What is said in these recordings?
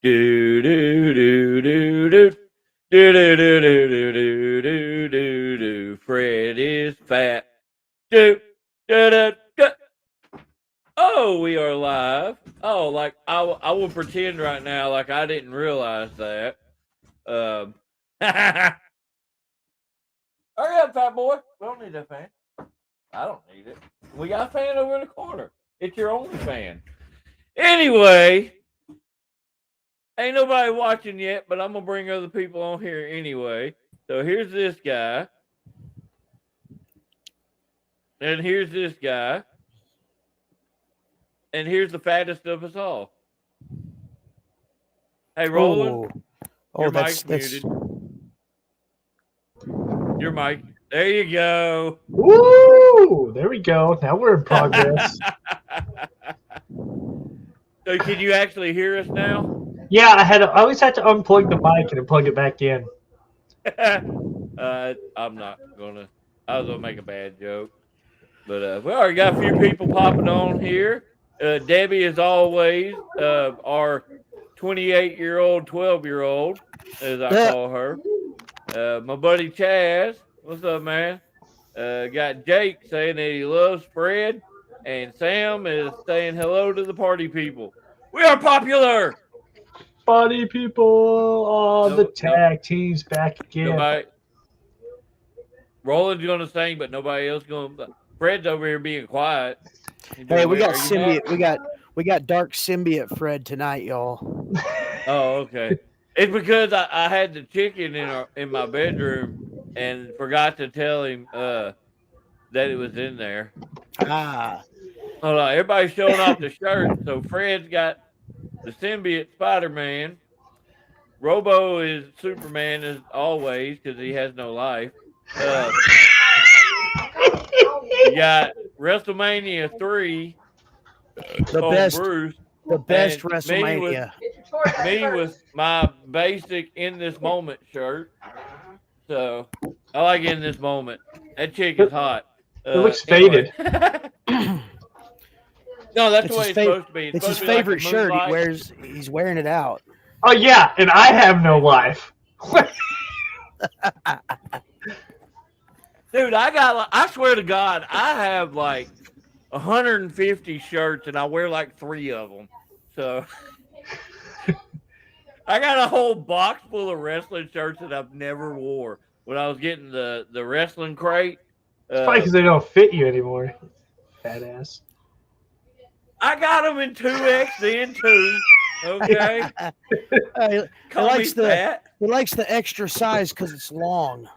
Do do do do do. Do do do do do do do do do. Fred is fat. Do do do do. Oh, we are live. Oh, like I will pretend right now like I didn't realize that. Um, hurry up, fat boy. We don't need that fan. I don't need it. We got a fan over in the corner. It's your only fan. Anyway, ain't nobody watching yet, but I'm gonna bring other people on here anyway. So here's this guy, and here's this guy, and here's the fattest of us all. Hey, Roland, your mic's muted. Your mic. There you go. Woo! There we go. Now we're in progress. So can you actually hear us now? Yeah, I always had to unplug the mic and then plug it back in. I'm not gonna. I was gonna make a bad joke, but we already got a few people popping on here. Debbie, as always, our 28-year-old, 12-year-old, as I call her. My buddy Chaz, what's up, man? Got Jake saying that he loves Fred, and Sam is saying hello to the party people. We are popular. Party people, the tag team's back again. Roland's gonna sing, but nobody else gonna. Fred's over here being quiet. Hey, we got symbiote. We got dark symbiote Fred tonight, y'all. Oh, okay. It's because I had the chicken in my bedroom and forgot to tell him that it was in there. Ah. Hold on, everybody's showing off the shirt. So Fred's got the symbiote Spider-Man. Robo is Superman as always because he has no life. You got WrestleMania 3. The best WrestleMania. Me with my basic in this moment shirt. So I like in this moment. That chick is hot. It looks faded. No, that's the way it's supposed to be. It's his favorite shirt. He's wearing it out. Oh yeah, and I have no life. Dude, I swear to God, I have like 150 shirts and I wear like 3 of them. So I got a whole box full of wrestling shirts that I've never wore. When I was getting the wrestling crate. It's probably because they don't fit you anymore. Fat ass. I got them in 2X then too. Okay. He likes the extra size because it's long.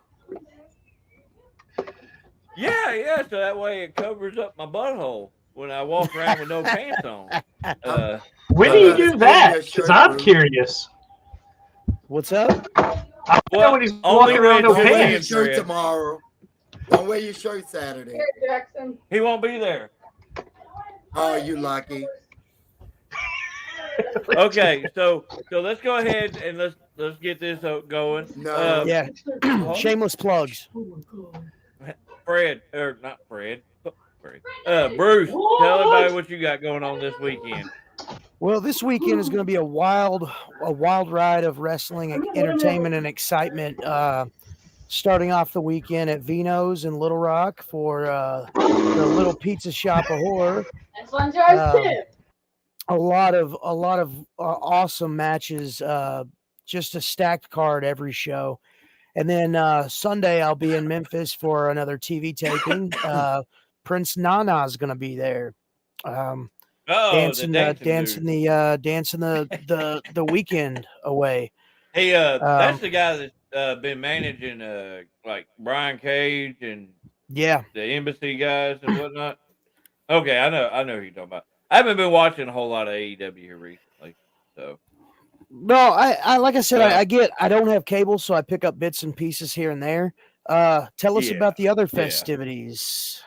Yeah. So that way it covers up my butthole when I walk around with no pants on. When do you do that? Because I'm curious. What's up? I know when he's walking around no pants. Don't wear your shirt tomorrow. Don't wear your shirt Saturday. Here, Jackson. He won't be there. Oh, you lucky. Okay, so let's go ahead and let's get this going. No. Yeah. Shameless plugs. Fred, or not Fred. Bruce, tell everybody what you got going on this weekend. Well, this weekend is going to be a wild ride of wrestling, entertainment, and excitement. Starting off the weekend at Vino's in Little Rock for the Little Pizza Shop of Horror. This one's yours too. A lot of awesome matches. Just a stacked card every show. And then Sunday I'll be in Memphis for another TV taping. Prince Nana is going to be there. Dancing the weekend away. Hey, that's the guy that's been managing like Brian Cage and the Embassy guys and whatnot. Okay, I know who you're talking about. I haven't been watching a whole lot of AEW here recently, so. No, I like I said, I don't have cable, so I pick up bits and pieces here and there. Tell us about the other festivities.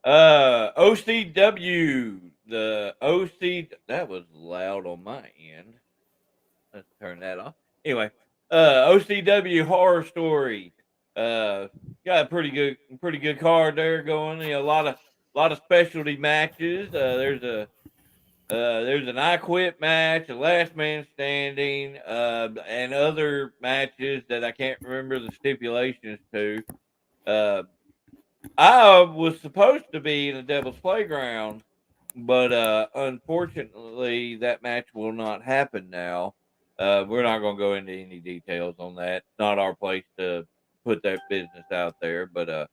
OCW, the OC, that was loud on my end. Let's turn that off. Anyway, OCW Horror Story. Got a pretty good card there going. A lot of specialty matches. There's There's an I Quit match, a Last Man Standing, and other matches that I can't remember the stipulations to. I was supposed to be in the Devil's Playground, but unfortunately, that match will not happen now. We're not going to go into any details on that. Not our place to put that business out there, but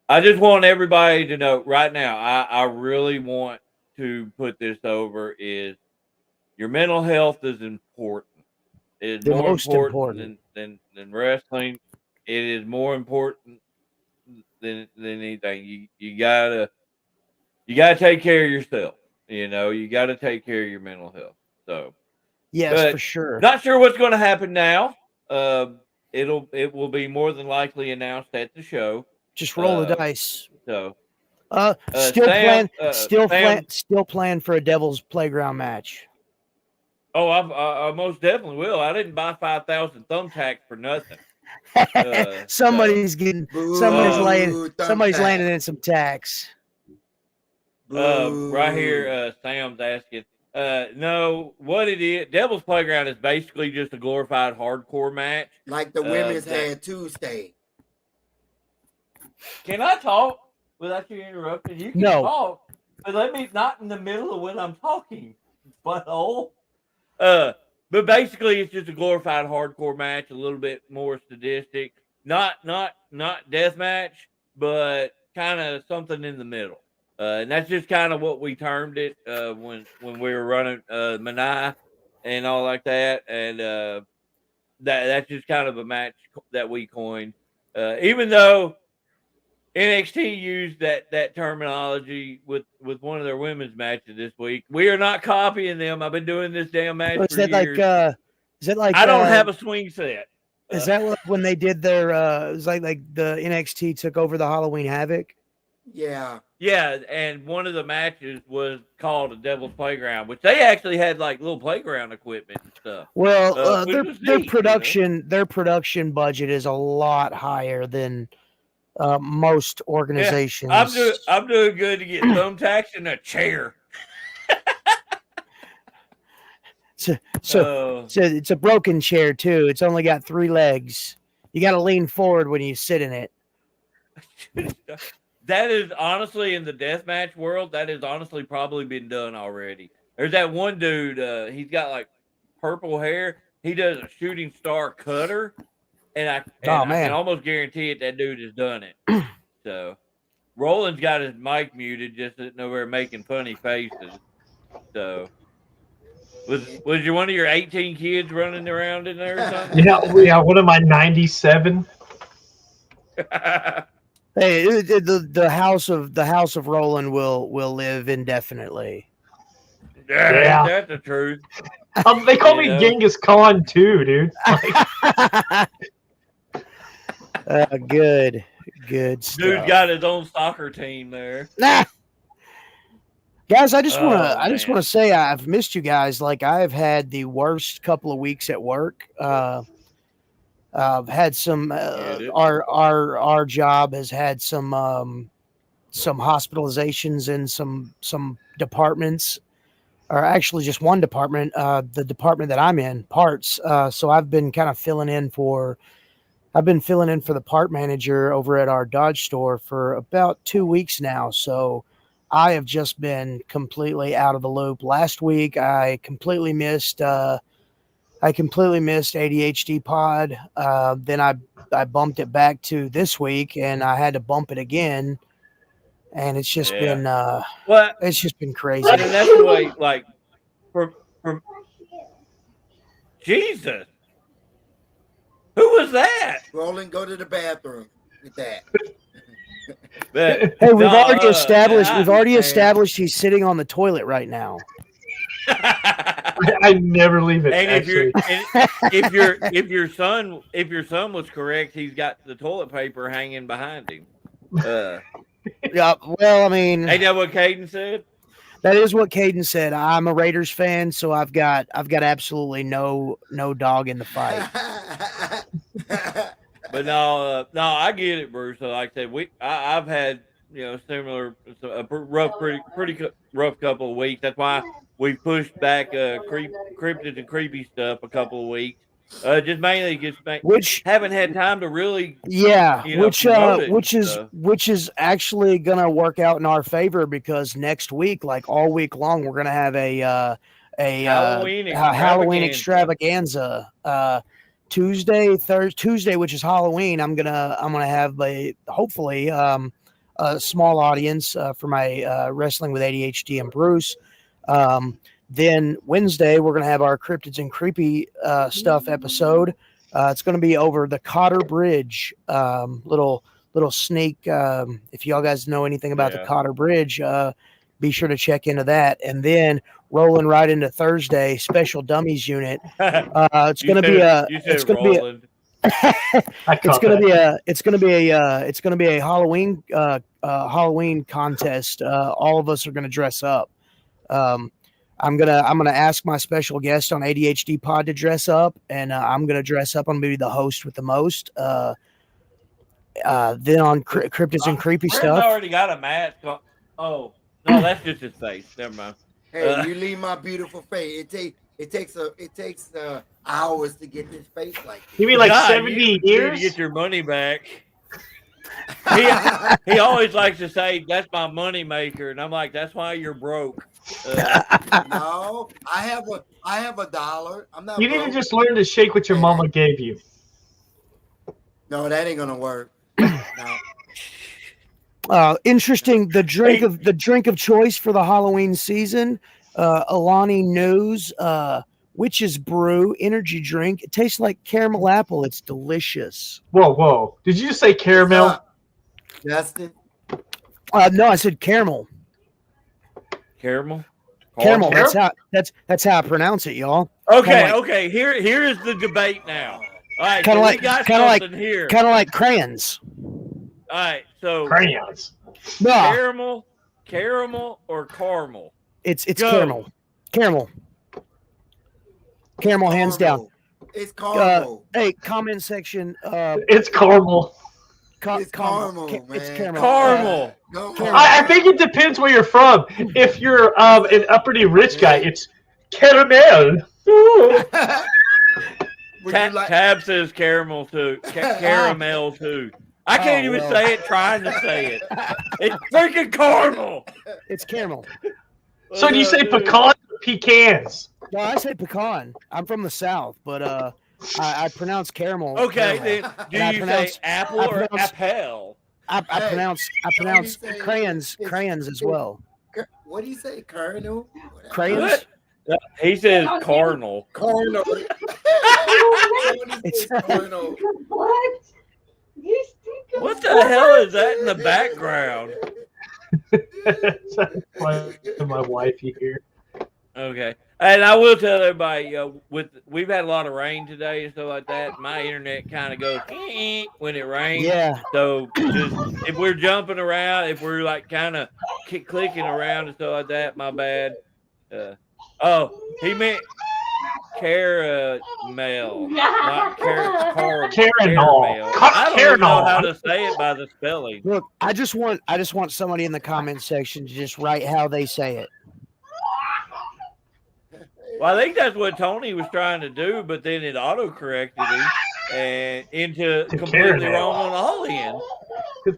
I just want everybody to know right now. I really want to put this over is your mental health is important. It is The more most important important. than wrestling. It is more important than anything. You gotta take care of yourself. You gotta take care of your mental health. So, Yes, for but sure. not sure what's going to happen now. It will be more than likely announced at the show. Just roll the dice. So, Still Sam. still plan for a Devil's Playground match. Oh, I most definitely will. I didn't buy 5,000 thumbtacks for nothing. Somebody's getting Boo, somebody's thumbtack. landing in some tax. Right here, Sam's asking. No, what it is, Devil's Playground is basically just a glorified hardcore match. Like the women's had Tuesday. Can I talk without you interrupting? You can talk, but let me not in the middle of when I'm talking. Butthole. But basically, it's just a glorified hardcore match, a little bit more sadistic. Not death match, but kind of something in the middle. And that's just kind of what we termed it when we were running Manai and all like that. And that's just kind of a match that we coined. Even though NXT used that terminology with one of their women's matches this week, we are not copying them. I've been doing this damn match for years. Is that like I don't have a swing set. Is that when they did their it was like the NXT took over the Halloween Havoc? Yeah. Yeah, and one of the matches was called a Devil's Playground, which they actually had like little playground equipment and stuff. Well, their production budget is a lot higher than most organizations. Yeah, I'm doing good to get thumbtacks in a chair. So it's a broken chair too. It's only got 3 legs. You got to lean forward when you sit in it. That is honestly in the deathmatch world. That has honestly probably been done already. There's that one dude. He's got like purple hair. He does a shooting star cutter, and I can almost guarantee it. That dude has done it. So Roland's got his mic muted, just sitting over there making funny faces. So was you one of your 18 kids running around in there or something? Yeah. What am I, 97? Hey, the house of Roland will live indefinitely. Yeah, that's the truth. They call me Genghis Khan too, dude. Good stuff. Dude's got his own soccer team there. Nah. Guys, I just want to say I've missed you guys. Like, I've had the worst couple of weeks at work. I've had some our job has had some hospitalizations in some departments, or actually just one department, the department that I'm in, parts. So I've been kind of filling in for the part manager over at our Dodge store for about 2 weeks now. So I have just been completely out of the loop. Last week I completely missed ADHD pod. Then I bumped it back to this week, and I had to bump it again. And it's just been it's just been crazy. And that's the way, like, from Jesus, who was that? Roland, go to the bathroom with that. Hey, we've already established he's sitting on the toilet right now. I never leave it. And if your son was correct, he's got the toilet paper hanging behind him. Yeah, well, I mean, ain't that what Caden said? That is what Caden said. I'm a Raiders fan, so I've got absolutely no dog in the fight. But no, I get it, Bruce. So like I said, I've had similar, pretty rough couple of weeks. That's why we pushed back cryptids and creepy stuff a couple of weeks. Just mainly which haven't had time to really, yeah, promote it. which is actually gonna work out in our favor because next week, like all week long, we're gonna have a Halloween extravaganza. Tuesday, which is Halloween. I'm gonna have hopefully a small audience for my Wrestling with ADHD and Bruce. Then Wednesday, we're going to have our Cryptids and Creepy stuff episode. It's going to be over the Cotter Bridge. Little sneak. If y'all guys know anything about the Cotter Bridge, be sure to check into that. And then rolling right into Thursday, special Dummies unit. It's going to be a. It's going to be a Halloween contest. All of us are going to dress up. I'm gonna ask my special guest on ADHD Pod to dress up, and I'm gonna dress up. I'm gonna be the host with the most. Then on Cryptids and Creepy stuff. Already got a mask. Oh no, that's just his face. Never mind. Hey, you leave my beautiful face. It takes hours to get this face like this. You mean like 70 years to get your money back? He always likes to say that's my money maker, and I'm like, that's why you're broke. No, I have $1. I'm not. You need to just learn to shake what your mama gave you. No, that ain't gonna work. No. Interesting. The drink of choice for the Halloween season. Alani News Witch's Brew energy drink. It tastes like caramel apple. It's delicious. Whoa! Did you just say caramel? Justin? No, I said caramel. Caramel. Caramel. That's how I pronounce it, y'all. Okay. Here is the debate now. All right, kind of like crayons. All right, so crayons. No. Caramel, or caramel? It's caramel. Caramel, hands down. It's caramel. Hey, comment section. It's caramel. It's caramel, man. It's caramel. Caramel. I think it depends where you're from. If you're an uppity rich guy, it's caramel. Tab says caramel too. Caramel too. I can't even say it trying to say it. It's freaking caramel. It's caramel. So do you say pecans or pecans? No, I say pecan. I'm from the South, but I pronounce caramel. Okay, caramel. then do you say apple or apple? I pronounce crayons as well. What do you say, Colonel? Crayons? He says carnal. Carnal. It's carnal. What? What the hell is that in the background? My wife here. Okay. And I will tell everybody, we've had a lot of rain today and stuff like that. My internet kind of goes when it rains. Yeah. So just if we're jumping around, if we're like kind of clicking around and stuff like that, my bad. He meant caramel, not caramel. I don't know how to say it by the spelling. Look, I just want somebody in the comment section to just write how they say it. Well, I think that's what Tony was trying to do, but then it auto-corrected him and into completely wrong on all ends.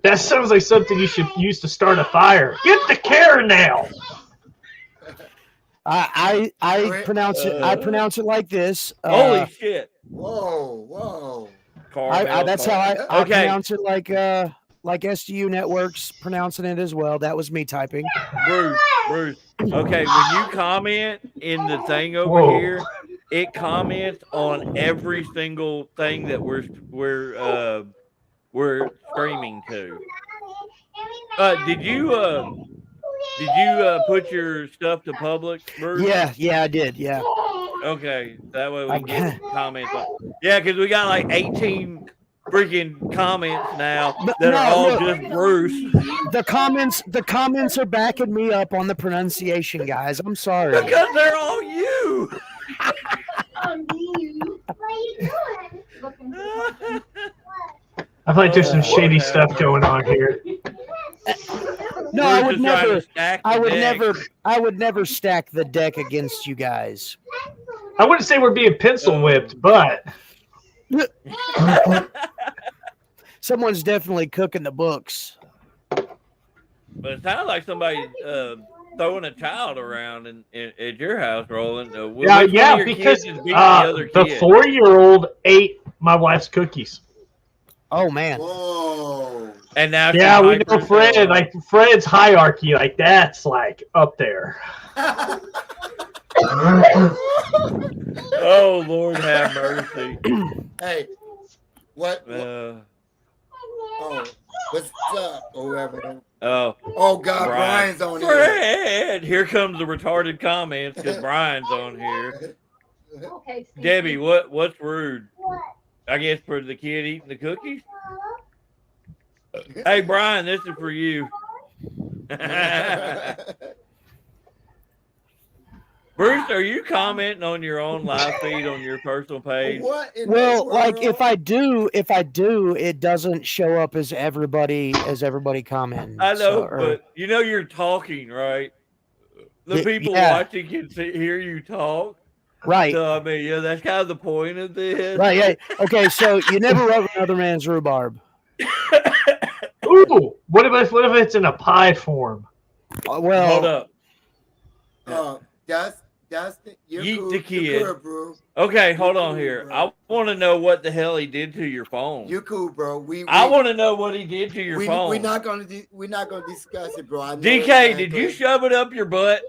That sounds like something you should use to start a fire. Get the caramel. I pronounce it. I pronounce it like this. Holy shit! Whoa! That's how I pronounce it. Like SDU Networks pronouncing it as well. That was me typing. Bruce. Okay, when you comment in the thing over here, it comments on every single thing that we're streaming to. Did you put your stuff to public, Bruce? Yeah, I did. Yeah. Okay, that way we get comments on. Yeah, because we got like 18 freaking comments now that are all just Bruce. The comments are backing me up on the pronunciation, guys. I'm sorry. Because they're all you. I feel like there's some shady stuff going on here. No, I Bruce would is trying to never. stack the I would deck. never. I would never stack the deck against you guys. I wouldn't say we're being pencil whipped, but Someone's definitely cooking the books. But it sounds like somebody throwing a child around at your house, Roland. Which one of your because kids is beating the other the kid? 4-year-old ate my wife's cookies. Oh man. Whoa. And now Yeah, she's we know Fred. hyper- Like Fred's hierarchy, like that's like up there. Oh Lord, have mercy. Hey, what? Uh, Oh, what's up? Or whatever. oh, Oh God, Brian. Brian's on here. Fred, here comes the retarded comments because Brian's on here. Okay, Steve. Debbie, what's rude? I guess for the kid eating the cookies. Hey, Brian, this is for you. Bruce, are you commenting on your own live feed on your personal page? What in the Well, like world? if I do, it doesn't show up as everybody commenting. I know, so, but you know you're talking, right? The people yeah. watching can hear you talk. right, So I mean, yeah, that's kind of the point of this. right, yeah. Okay, so you never wrote another man's rhubarb. Ooh, what if it's in a pie form? Well, Hold up. Dustin, you're Yeet cool. the kid. You're cool, bro. Okay, hold You're on cool, here. bro. I want to know what the hell he did to your phone. You're cool, bro. I want to know what he did to your phone. We're not gonna discuss it, bro. I know DK, exactly. did you shove it up your butt?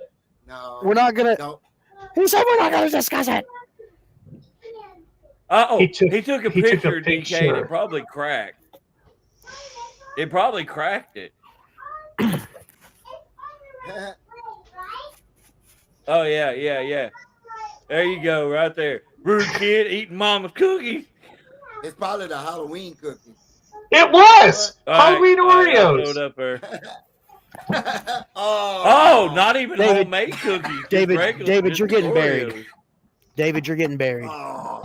No, we're not gonna. no. He said we're not gonna discuss it. Oh, He took- he took a he took a picture, DK, and picture. it probably cracked. It probably cracked it. Oh, yeah. There you go, right there. Rude kid eating mama's cookies. It's probably the Halloween cookies. It was All right, Halloween all right, I'll throw Oreos. it up there. Oh, Oh, not even David- homemade cookies. just David, regular, David, just you're getting Oreos. buried. David, you're getting buried. Oh.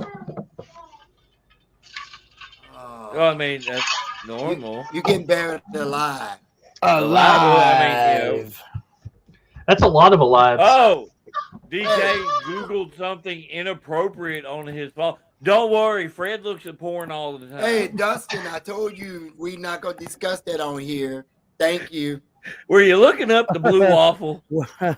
Well, I mean, that's normal. You getting buried alive. Alive. That's a lot of alive. Oh, DK Googled something inappropriate on his phone. Don't worry, Fred looks at porn all the time. Hey, Dustin, I told you we're not gonna discuss that on here. Thank you. Were you looking up the blue waffle? Ugh.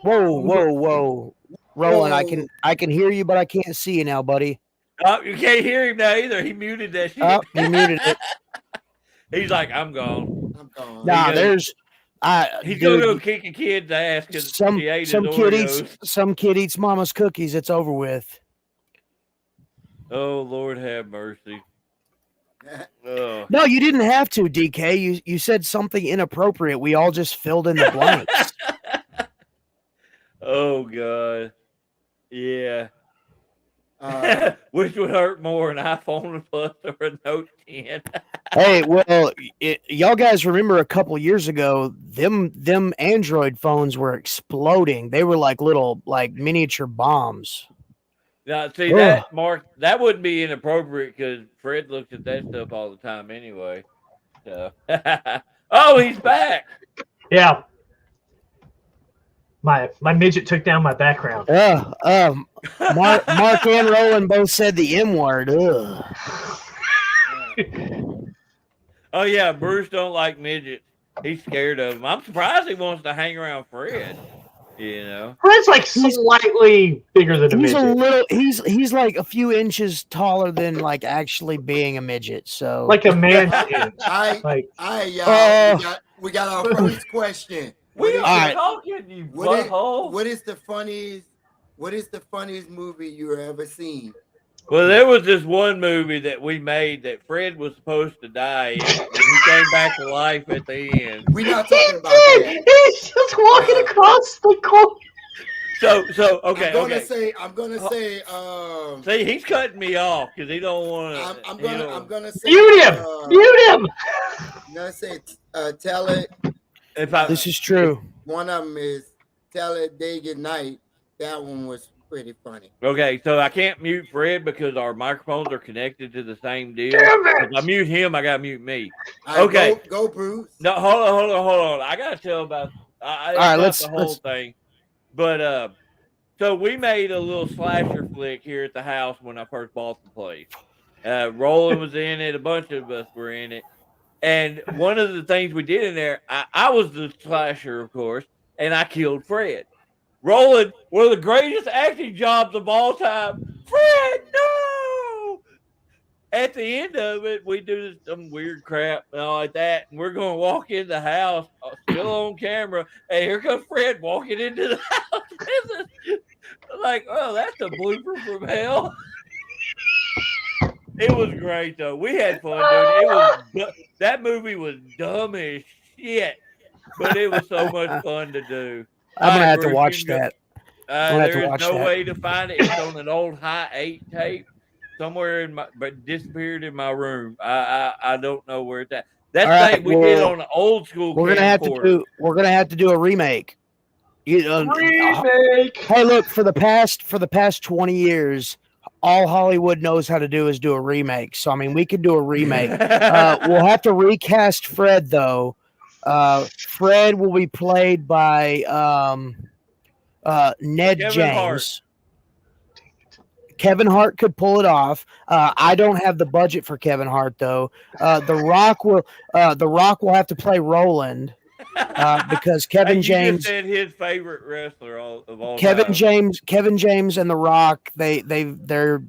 Whoa. Roland, I can hear you, but I can't see you now, buddy. Oh, you can't hear him now either. He muted that shit. Oh, you muted it. He's like, I'm gone. I'm gone. Nah, goes- there's. He's dude, gonna go kick a kid's ass because some he ate some his kid Oreos. eats some kid eats mama's cookies. It's over with. Oh Lord, have mercy. Oh. No, you didn't have to, DK. You said something inappropriate. We all just filled in the blanks. Oh God. Yeah. Which would hurt more, an iPhone Plus or a Note 10? Hey, well, y'all guys remember a couple years ago, them Android phones were exploding. They were like little, like miniature bombs. Now, see Ugh. that, Mark, that wouldn't be inappropriate because Fred looks at that stuff all the time anyway. So. Oh, he's back. Yeah. My midget took down my background. Mark and Roland both said the M word. Ugh. Oh yeah, Bruce don't like midgets. He's scared of them. I'm surprised he wants to hang around Fred. You know, Fred's like slightly bigger than a He's midget. a little. He's like a few inches taller than like actually being a midget. So Like a man is. All Like right, y'all. Uh, We got our first question. we What are Alright. talking, you What is- butthole. what is the funniest movie you ever seen? Well, there was this one movie that we made that Fred was supposed to die in, and he came back to life at the end. We're not talking about that. he's just walking across the court. So okay, I'm gonna say. See, he's cutting me off because he don't want to. I'm gonna say. Mute him! Mute him! I'm gonna say. Tell it. If I, this is true. One of them is Tell It Day Good Night. That one was pretty funny. Okay, so I can't mute Fred because our microphones are connected to the same deal. Damn it! If I mute him, I gotta mute me. All right, Okay. go, Bruce. No, hold on. I gotta tell about. It's right, not the whole thing, but so we made a little slasher flick here at the house when I first bought the place. Roland was in it. A bunch of us were in it. And one of the things we did in there, I was the slasher, of course, and I killed Fred. Roland, one of the greatest acting jobs of all time. Fred, no! At the end of it, we do some weird crap and all like that, and we're going to walk in the house, still on camera, and here comes Fred walking into the house. Like, oh, that's a blooper from hell. It was great though. We had fun, dude. That movie was dumb as shit, but it was so much fun to do. I'm gonna have to Bruce, watch that. There's no way to find it. It's on an old high 8 tape somewhere but disappeared in my room. I don't know where it's at. That thing we did on an old school. We're gonna have to do a remake. Remake. Hey, look, for the past 20 years, all Hollywood knows how to do is do a remake. So I mean, we could do a remake. We'll have to recast Fred though. Fred will be played by Ned Kevin James. Hart. Kevin Hart could pull it off. I don't have the budget for Kevin Hart though. The Rock will have to play Roland. Because Kevin James just said his favorite wrestler of all Kevin time. James and The Rock, they're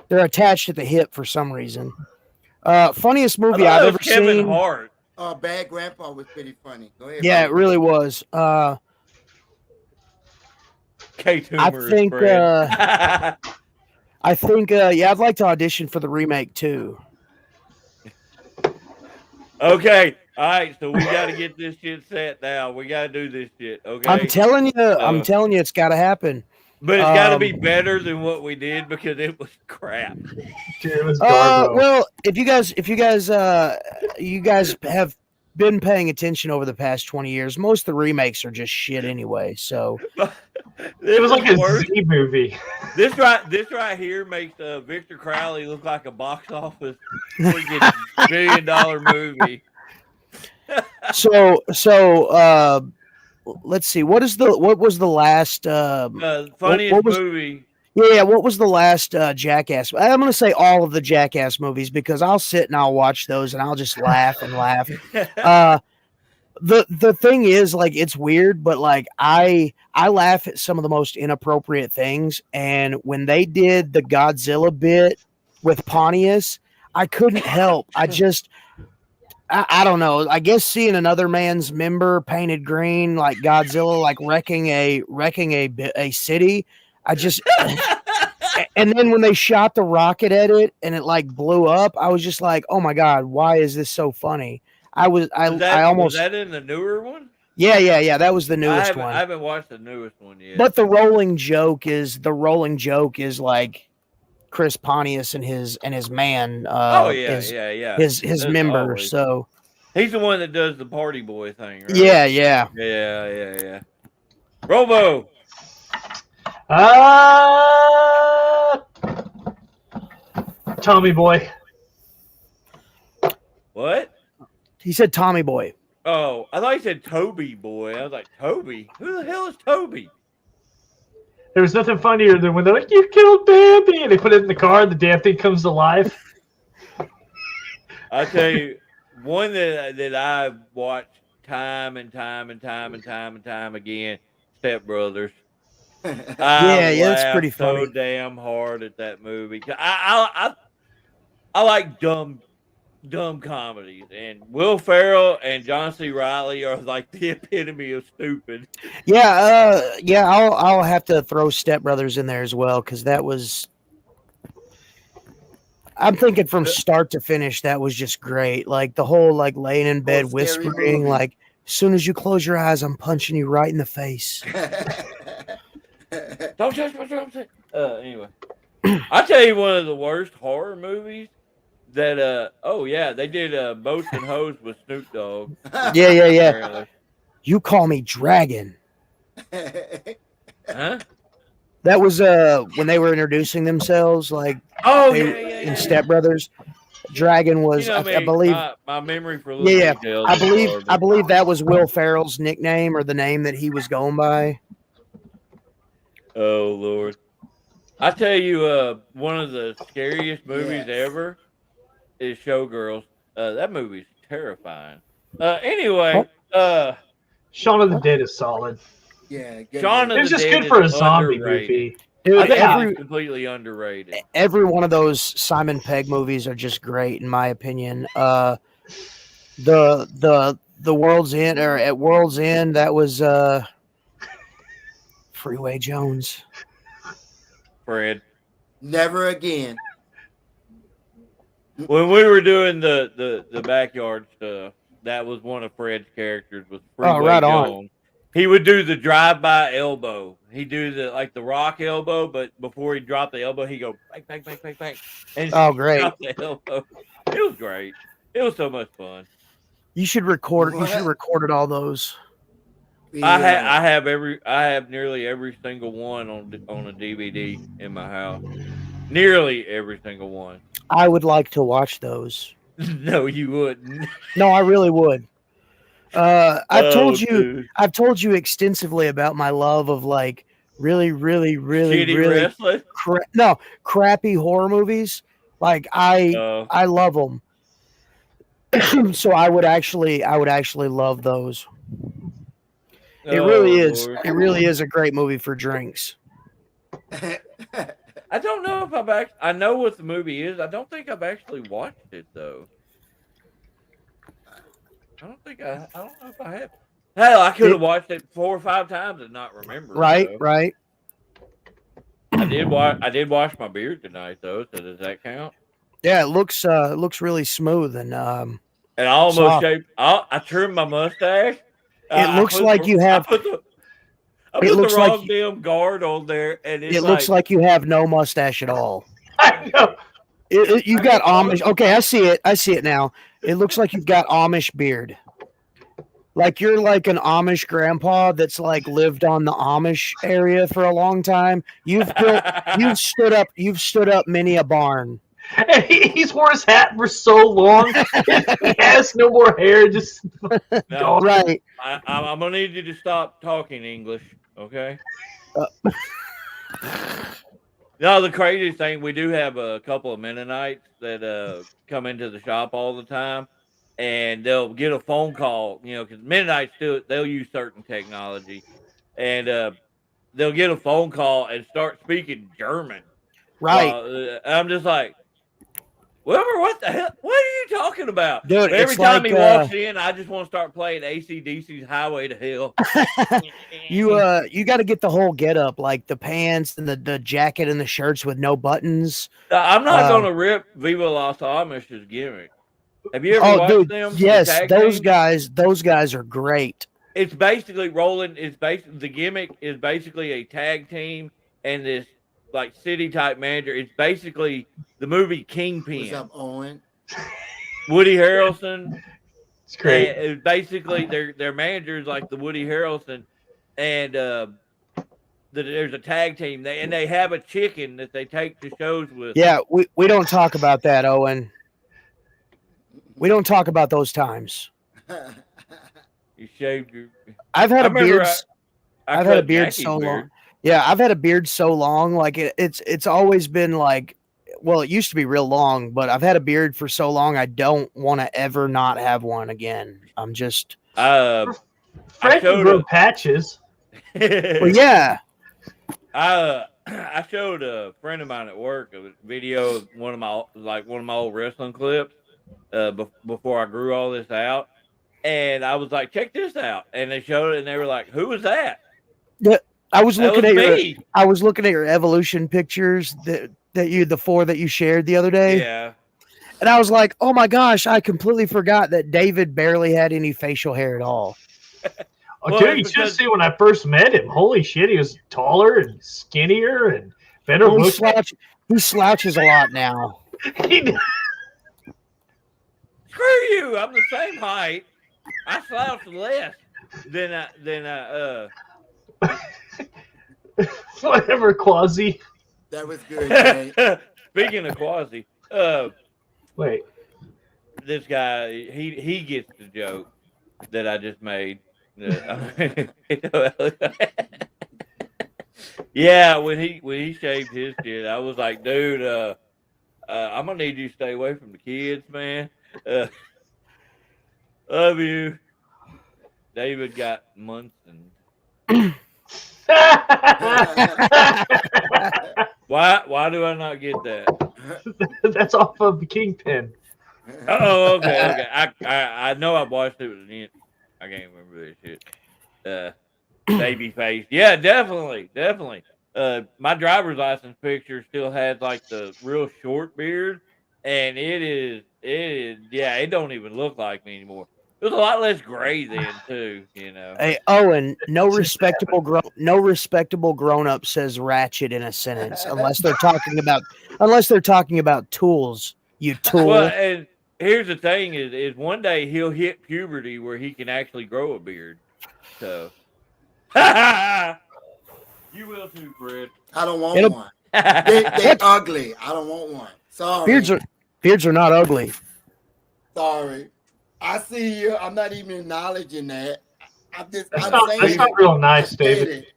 attached at the hip for some reason. Funniest movie I've ever Kevin seen. Hart. Bad Grandpa was pretty funny. Go ahead. Yeah, Bruce. it really was. I think I'd like to audition for the remake too. Okay. All right, so we got to get this shit set now. We got to do this shit. Okay. I'm telling you, it's got to happen. But it's got to be better than what we did because it was crap. Dude, it was garbo. Well, if you guys have been paying attention over the past 20 years, most of the remakes are just shit anyway. So it was like a Z movie. This right here makes Victor Crowley look like a box office freaking $1 billion movie. So let's see. What was the last funniest movie? Yeah, what was the last Jackass? I'm going to say all of the Jackass movies because I'll sit and I'll watch those and I'll just laugh and laugh. The thing is, like, it's weird, but like I laugh at some of the most inappropriate things. And when they did the Godzilla bit with Pontius, I couldn't help. I don't know. I guess seeing another man's member painted green like Godzilla, like wrecking a city. And then when they shot the rocket at it and it like blew up, I was just like, oh my God, why is this so funny? Was that in the newer one? Yeah. That was the newest one. I haven't watched the newest one yet. But the rolling joke is like Chris Pontius and his man. His member. Always. So he's the one that does the party boy thing, right? Yeah. Robo. Tommy Boy. What? He said Tommy Boy. Oh, I thought he said Toby Boy. I was like, Toby? Who the hell is Toby? There was nothing funnier than when they're like, "You killed Bambi," and they put it in the car and the damn thing comes alive. I tell you, one that I watched time and time again, Step Brothers. Yeah, that's pretty funny. So damn hard at that movie. I like dumb comedies, and Will Ferrell and John C. Reilly are like the epitome of stupid. I'll have to throw Step Brothers in there as well because that was. I'm thinking from start to finish, that was just great. Like the whole like laying in bed whispering, like, as soon as you close your eyes, I'm punching you right in the face. Don't touch my drumstick. Anyway, I'll tell you one of the worst horror movies that they did Boats and Hoes with Snoop Dogg. Yeah. Apparently. You call me Dragon. Huh? That was when they were introducing themselves, like Oh they in Step Brothers. Dragon was, You know I me, believe, my memory for yeah, little yeah. details. I is believe, I horrible. believe that was Will Ferrell's nickname or the name that he was going by. Oh Lord, I tell you, one of the scariest movies Yes. ever is Showgirls. That movie's terrifying. Oh, Anyway, Shaun of the what? Dead is solid. Yeah, good Shaun It of movie. was the just Dead good is for a zombie underrated. movie. I Dude, think Yeah. it's completely underrated. every one of those Simon Pegg movies are just great in my opinion. The World's End or at World's End, that was Freeway Jones. Fred, Never again. when we were doing the backyard stuff, that was one of Fred's characters was Oh, Freeway right on. Jones. He would do the drive-by elbow. He'd do the rock elbow, but before he dropped the elbow, he'd go bang, bang, bang, bang, bang, and Oh, great. drop the elbow. It was great. It was so much fun. You should record. You should have What? recorded all those. Yeah. I have nearly every single one on a DVD in my house. Nearly every single one. I would like to watch those. No, you wouldn't. No, I really would. I've Oh, told you extensively about my love of like really, really, really, shitty really wrestling. crappy horror movies. Like Oh, I love them. So I would actually love those. It really is. Lord. It really is a great movie for drinks. I don't know if I know what the movie is. I don't think I've actually watched it though. I don't know if I have. Hell, I could have watched it 4 or 5 times and not remember. Right, So. right. I did wash my beard tonight though. So does that count? Yeah, it looks really smooth and And I almost soft. shaved. I trimmed my mustache. It looks like you have. I put the looks like wrong damn guard on there, and It looks like you have no mustache at all. I know. You've got Amish. Okay, I see it. I see it now. It looks like you've got Amish beard. Like you're like an Amish grandpa that's like lived on the Amish area for a long time. You've stood up many a barn. And he's wore his hat for so long. He has no more hair. Just No, Right. I'm gonna need you to stop talking English, okay? No, the craziest thing, we do have a couple of Mennonites that come into the shop all the time, and they'll get a phone call, because Mennonites they'll use certain technology, and they'll get a phone call and start speaking German. Right. I'm just like, Wilbur, what the hell? What are you talking about? Dude, But every it's time like, he walks in, I just want to start playing AC/DC's Highway to Hell. You got to get the whole get up, like the pants and the jacket and the shirts with no buttons. I'm not going to rip Viva Las Amish's gimmick. Have you ever Oh, watched dude, them? yes, the tag those team? guys are great. It's basically rolling. The gimmick is basically a tag team and this like city type manager. It's basically the movie Kingpin. What's up, Owen? Woody Harrelson. it's great. And basically, their manager is like the Woody Harrelson, and there's a tag team. They have a chicken that they take to shows with. Yeah, we don't talk about that, Owen. We don't talk about those times. You shaved your. I've had I a beard. I've had a beard so long. Yeah, I've had a beard so long. Like it's always been like, well, it used to be real long, but I've had a beard for so long. I don't want to ever not have one again. I'm just. Frank can showed grow patches. Well, yeah. I showed a friend of mine at work a video of one of my old wrestling clips before I grew all this out, and I was like, check this out, and they showed it, and they were like, who was that? I was looking at me. I was looking at your evolution pictures the 4 that you shared the other day. Yeah. And I was like, oh my gosh, I completely forgot that David barely had any facial hair at all. Oh, dude, you should see when I first met him. Holy shit, he was taller and skinnier and better Well, looking. he slouches a lot now. He- Screw you! I'm the same height. I slouch less than Whatever, Quasi. That was good, Jay. Speaking of Quasi, Wait. this guy he gets the joke that I just made. Yeah, when he shaved his shit, I was like, dude, I'm gonna need you to stay away from the kids, man. Uh, love you. David got Munson. Why do I not get that? That's off of the Kingpin. Oh, okay. I know I watched it with an inch. I can't remember this shit. Baby face. Yeah, definitely. My driver's license picture still has like the real short beard, and it is. Yeah, it don't even look like me anymore. There's a lot less gray then too. Hey, Owen, no respectable grown up says ratchet in a sentence unless they're talking about tools. You tool. Well, and here's the thing: is one day he'll hit puberty where he can actually grow a beard. So, you will too, Fred. I don't want one. They're ugly. I don't want one. Sorry. Beards are not ugly. Sorry. I see you. I'm not even acknowledging that. That's not real nice, David.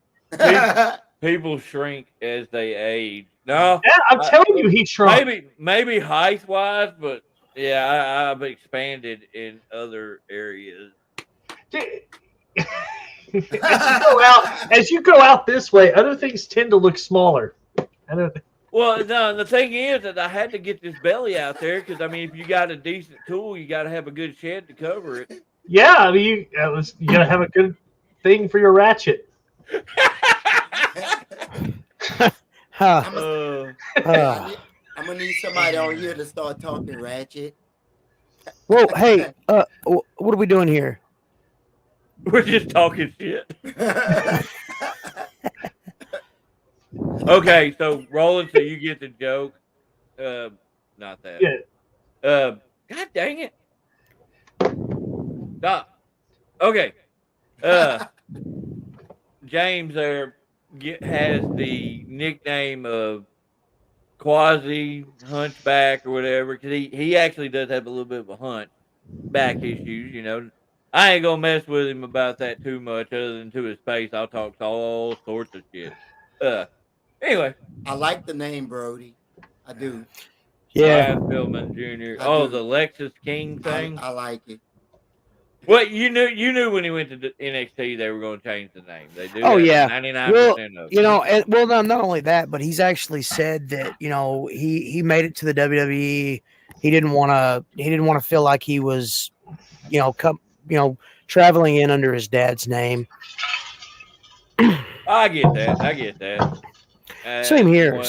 People shrink as they age. No, yeah, I'm telling you, he shrunk. Maybe height wise, but yeah, I've expanded in other areas. As you go out this way, other things tend to look smaller. Well, no, the thing is that I had to get this belly out there because I mean, if you got a decent tool, you got to have a good shed to cover it. Yeah, I mean, you got to have a good thing for your ratchet. I'm gonna need somebody on here to start talking ratchet. Well, hey, what are we doing here? We're just talking shit. Okay, so Roland, so you get the joke. Not that. Yeah. God dang it. Stop. Okay. James there has the nickname of Quasi Hunchback or whatever because he actually does have a little bit of a hunchback issues. I ain't gonna mess with him about that too much other than to his face. I'll talk all sorts of shit. Anyway. I like the name Brody. I do. Yeah. Brian Pillman Jr. I do. The Lexus King thing. I like it. Well, you knew when he went to NXT they were going to change the name. They do. Oh yeah, 99% of it. Not only that, but he's actually said that he made it to the WWE. He didn't want to feel like he was, traveling in under his dad's name. I get that. Same here.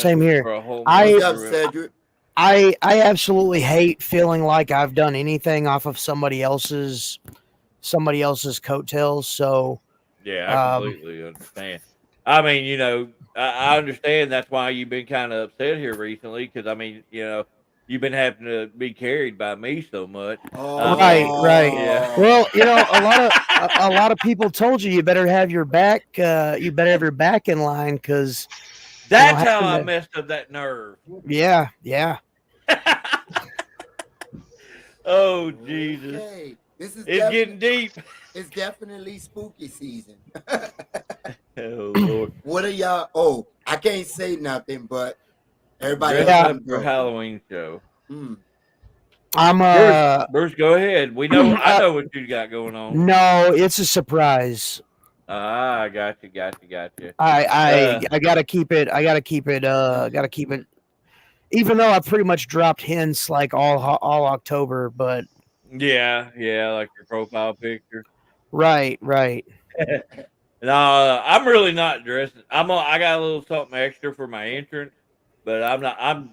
I absolutely hate feeling like I've done anything off of somebody else's coattails. So yeah, I completely understand. I mean, I understand that's why you've been kind of upset here recently because I mean, you've been having to be carried by me so much. Right. Yeah. Well, a lot of people told you better have your back. You better have your back in line because that's how I messed up that nerve. Yeah. Oh Jesus! Okay. It's getting deep. It's definitely spooky season. Oh Lord! What are y'all? Oh, I can't say nothing, but everybody else for Halloween show. I'm Bruce, go ahead. I know what you got going on. No, it's a surprise. I got you. I gotta keep it. Even though I pretty much dropped hints like all October, but yeah, like your profile picture. Right. No, I'm really not dressing. I got a little something extra for my entrance, but I'm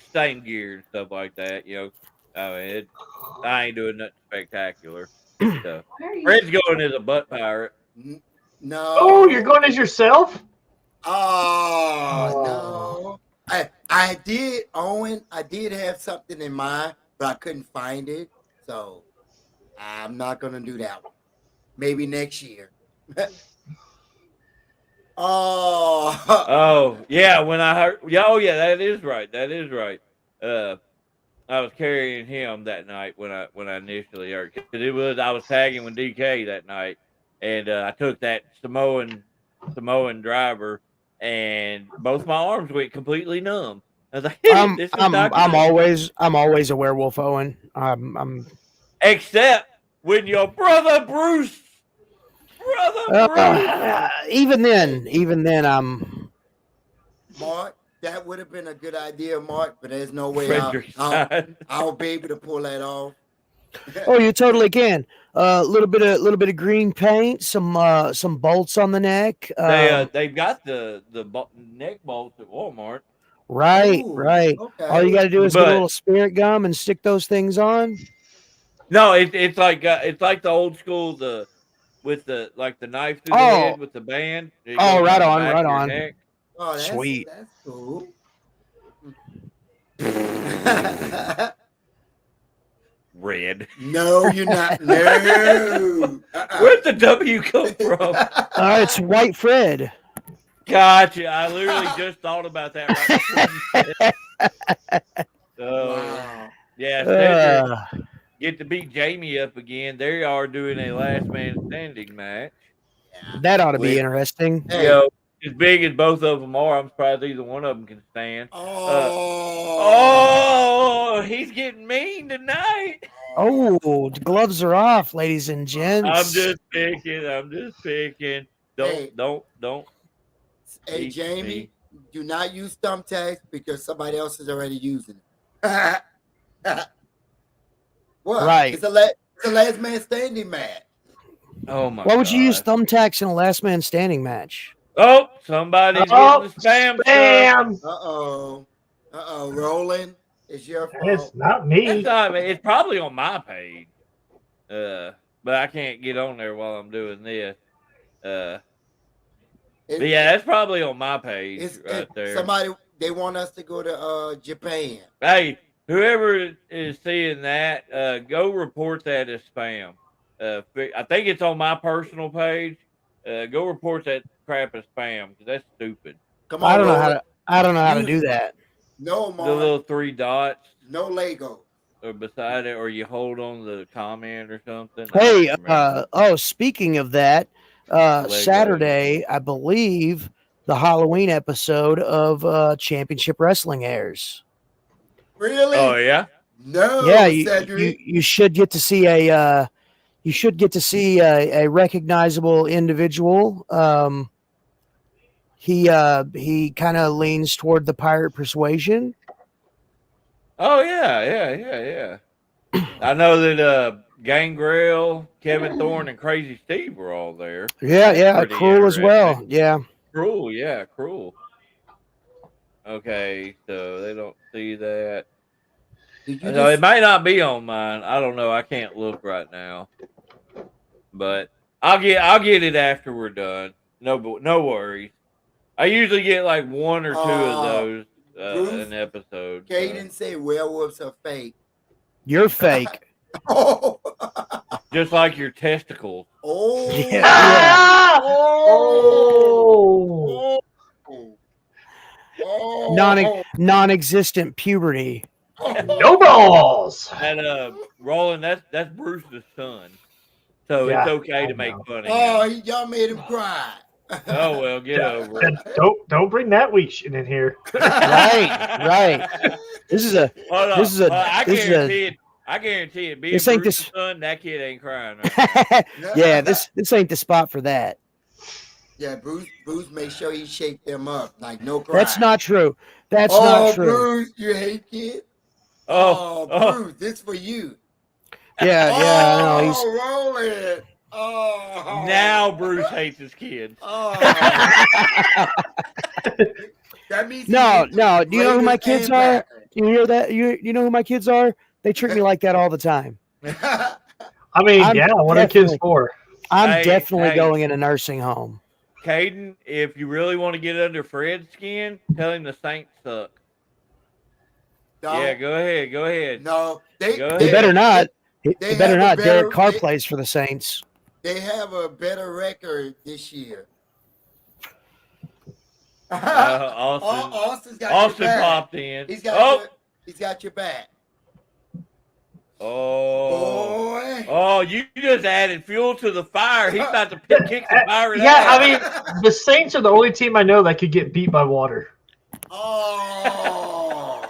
staying geared and stuff like that. I ain't doing nothing spectacular. So Fred's going as a butt pirate. No. Oh, you're going as yourself? Oh. No. I did, Owen. I did have something in mind, but I couldn't find it. So I'm not gonna do that one. Maybe next year. Oh. Oh yeah, when I heard, yeah, oh yeah, that is right. That is right. I was carrying him that night when I initially heard, because I was tagging with DK that night, and I took that Samoan driver, and both my arms went completely numb. I was like, "This is not I'm good." always a werewolf, Owen. I'm Except when your brother Bruce, even Hey, then, I'm. Mark, that would have been a good idea, Mark, but there's no way Frederick side. I'll be able to pull that off. Oh, you totally can. A little bit of green paint, some bolts on the neck. They've got the neck bolts at Walmart, Right. Ooh, All you okay. got to do is get a but little spirit gum and stick those things on. no, it's like the old school, with the knife through the Oh, head with the band. It oh, goes right around the on, back right of your on. neck. Oh, Sweet. that's cool. Red. No, you're not. No. Where'd the W come from? It's White Fred. Gotcha. I literally just thought about that right before you said it. So, Wow. yeah, Cedric Uh, get to beat Jamie up again. They are doing a last man standing match. that ought to be Wait. interesting. Hey. You know, as big as both of them are, I'm surprised either one of them can stand. Oh. He's getting mean tonight. Oh, the gloves are off, ladies and gents. I'm just picking. Hey. Don't. Hey, teach Jamie, me. do not use thumbtacks because somebody else is already using it. What? Right. It's a last man standing match. Oh my! Why would you use gosh. thumbtacks in a last man standing match? Oh, somebody's Oh, getting the spam stuff. spam. Roland, it's your fault. It's not It's me. not. It's probably on my page. But I can't get on there while I'm doing this. But yeah, that's probably on my page right there. Somebody, they want us to go to Japan. Hey, whoever is seeing that, go report that as spam. I think it's on my personal page. Go report that crap as spam, because that's stupid. Come on, I don't know Roland. how to do that. No, The Mark. little 3 dots No Lego. or beside it, or you hold on the comment or something. Hey, I don't remember. speaking of that, Saturday, I believe the Halloween episode of Championship Wrestling airs. Really? Oh yeah. No, Yeah, Cedric. you should get to see a recognizable individual. He kind of leans toward the Pirate Persuasion. Oh yeah. I know that Gangrel, Kevin Thorne, and Crazy Steve were all there. Yeah, Pretty Cruel as well. interesting. Yeah. Cruel. Okay, so they don't see that. So it might not be on mine. I don't know. I can't look right now. But I'll get it after we're done. No worries. I usually get like 1 or 2 of those an episode. Caden say werewolves are fake. You're fake. Oh. Just like your testicles. Oh. Yeah. Oh. Non-existent puberty. No balls. And Roland, that's Bruce's son. So Yeah, it's okay to I make know. fun of Oh, him. y'all made him cry. Oh well, get over it. Don't bring that weak shit in here. Right. This is a Hold on. this is a I this is guarantee it. I guarantee it. Being this ain't Bruce's this- son, that kid ain't crying. Right now. yeah, this ain't the spot for that. Yeah, Bruce make sure he shake them up like no cry. That's not true. That's not true. Bruce, you hate kids? Oh, Bruce, this for you. Yeah, no, he's Roland. Oh. Now Bruce hates his kids. Oh. That means no. he's Do you know who my kids and are? You hear that? You know who my kids are? They treat me like that all the time. backer. I mean, I'm what are kids definitely- for? I'm definitely hey. going in a nursing home. Caden, if you really want to get under Fred's skin, tell him the Saints suck. No, Yeah, go ahead. no, He better not. He they better have a not. better- Derek Carr they- plays for the Saints. They have a better record this year. Austin. Austin's got Austin your back. popped in. He's got your back. Oh, Boy. oh! You just added fuel to the fire. He's about to kick some fire. Yeah, I mean, the Saints are the only team I know that could get beat by water. Oh.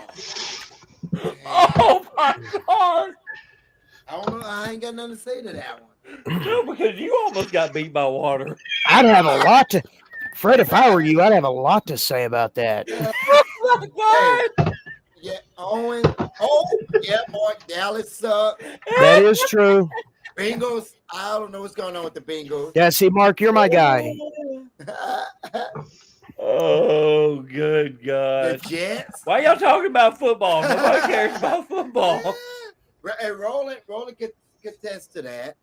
Oh my God! I don't know. I ain't got nothing to say to that one. No, because you almost got beat by water. I'd have a lot to, Fred. If I were you, I'd have a lot to say about that. Oh my God! Yeah, Owen. Oh, yeah, boy. Dallas suck. That is true. Bengals. I don't know what's going on with the Bengals. Yeah, see, Mark, you're my guy. Oh, good The God! Jets. Why y'all talking about football? Nobody cares about football. Hey, Roland could attest to that.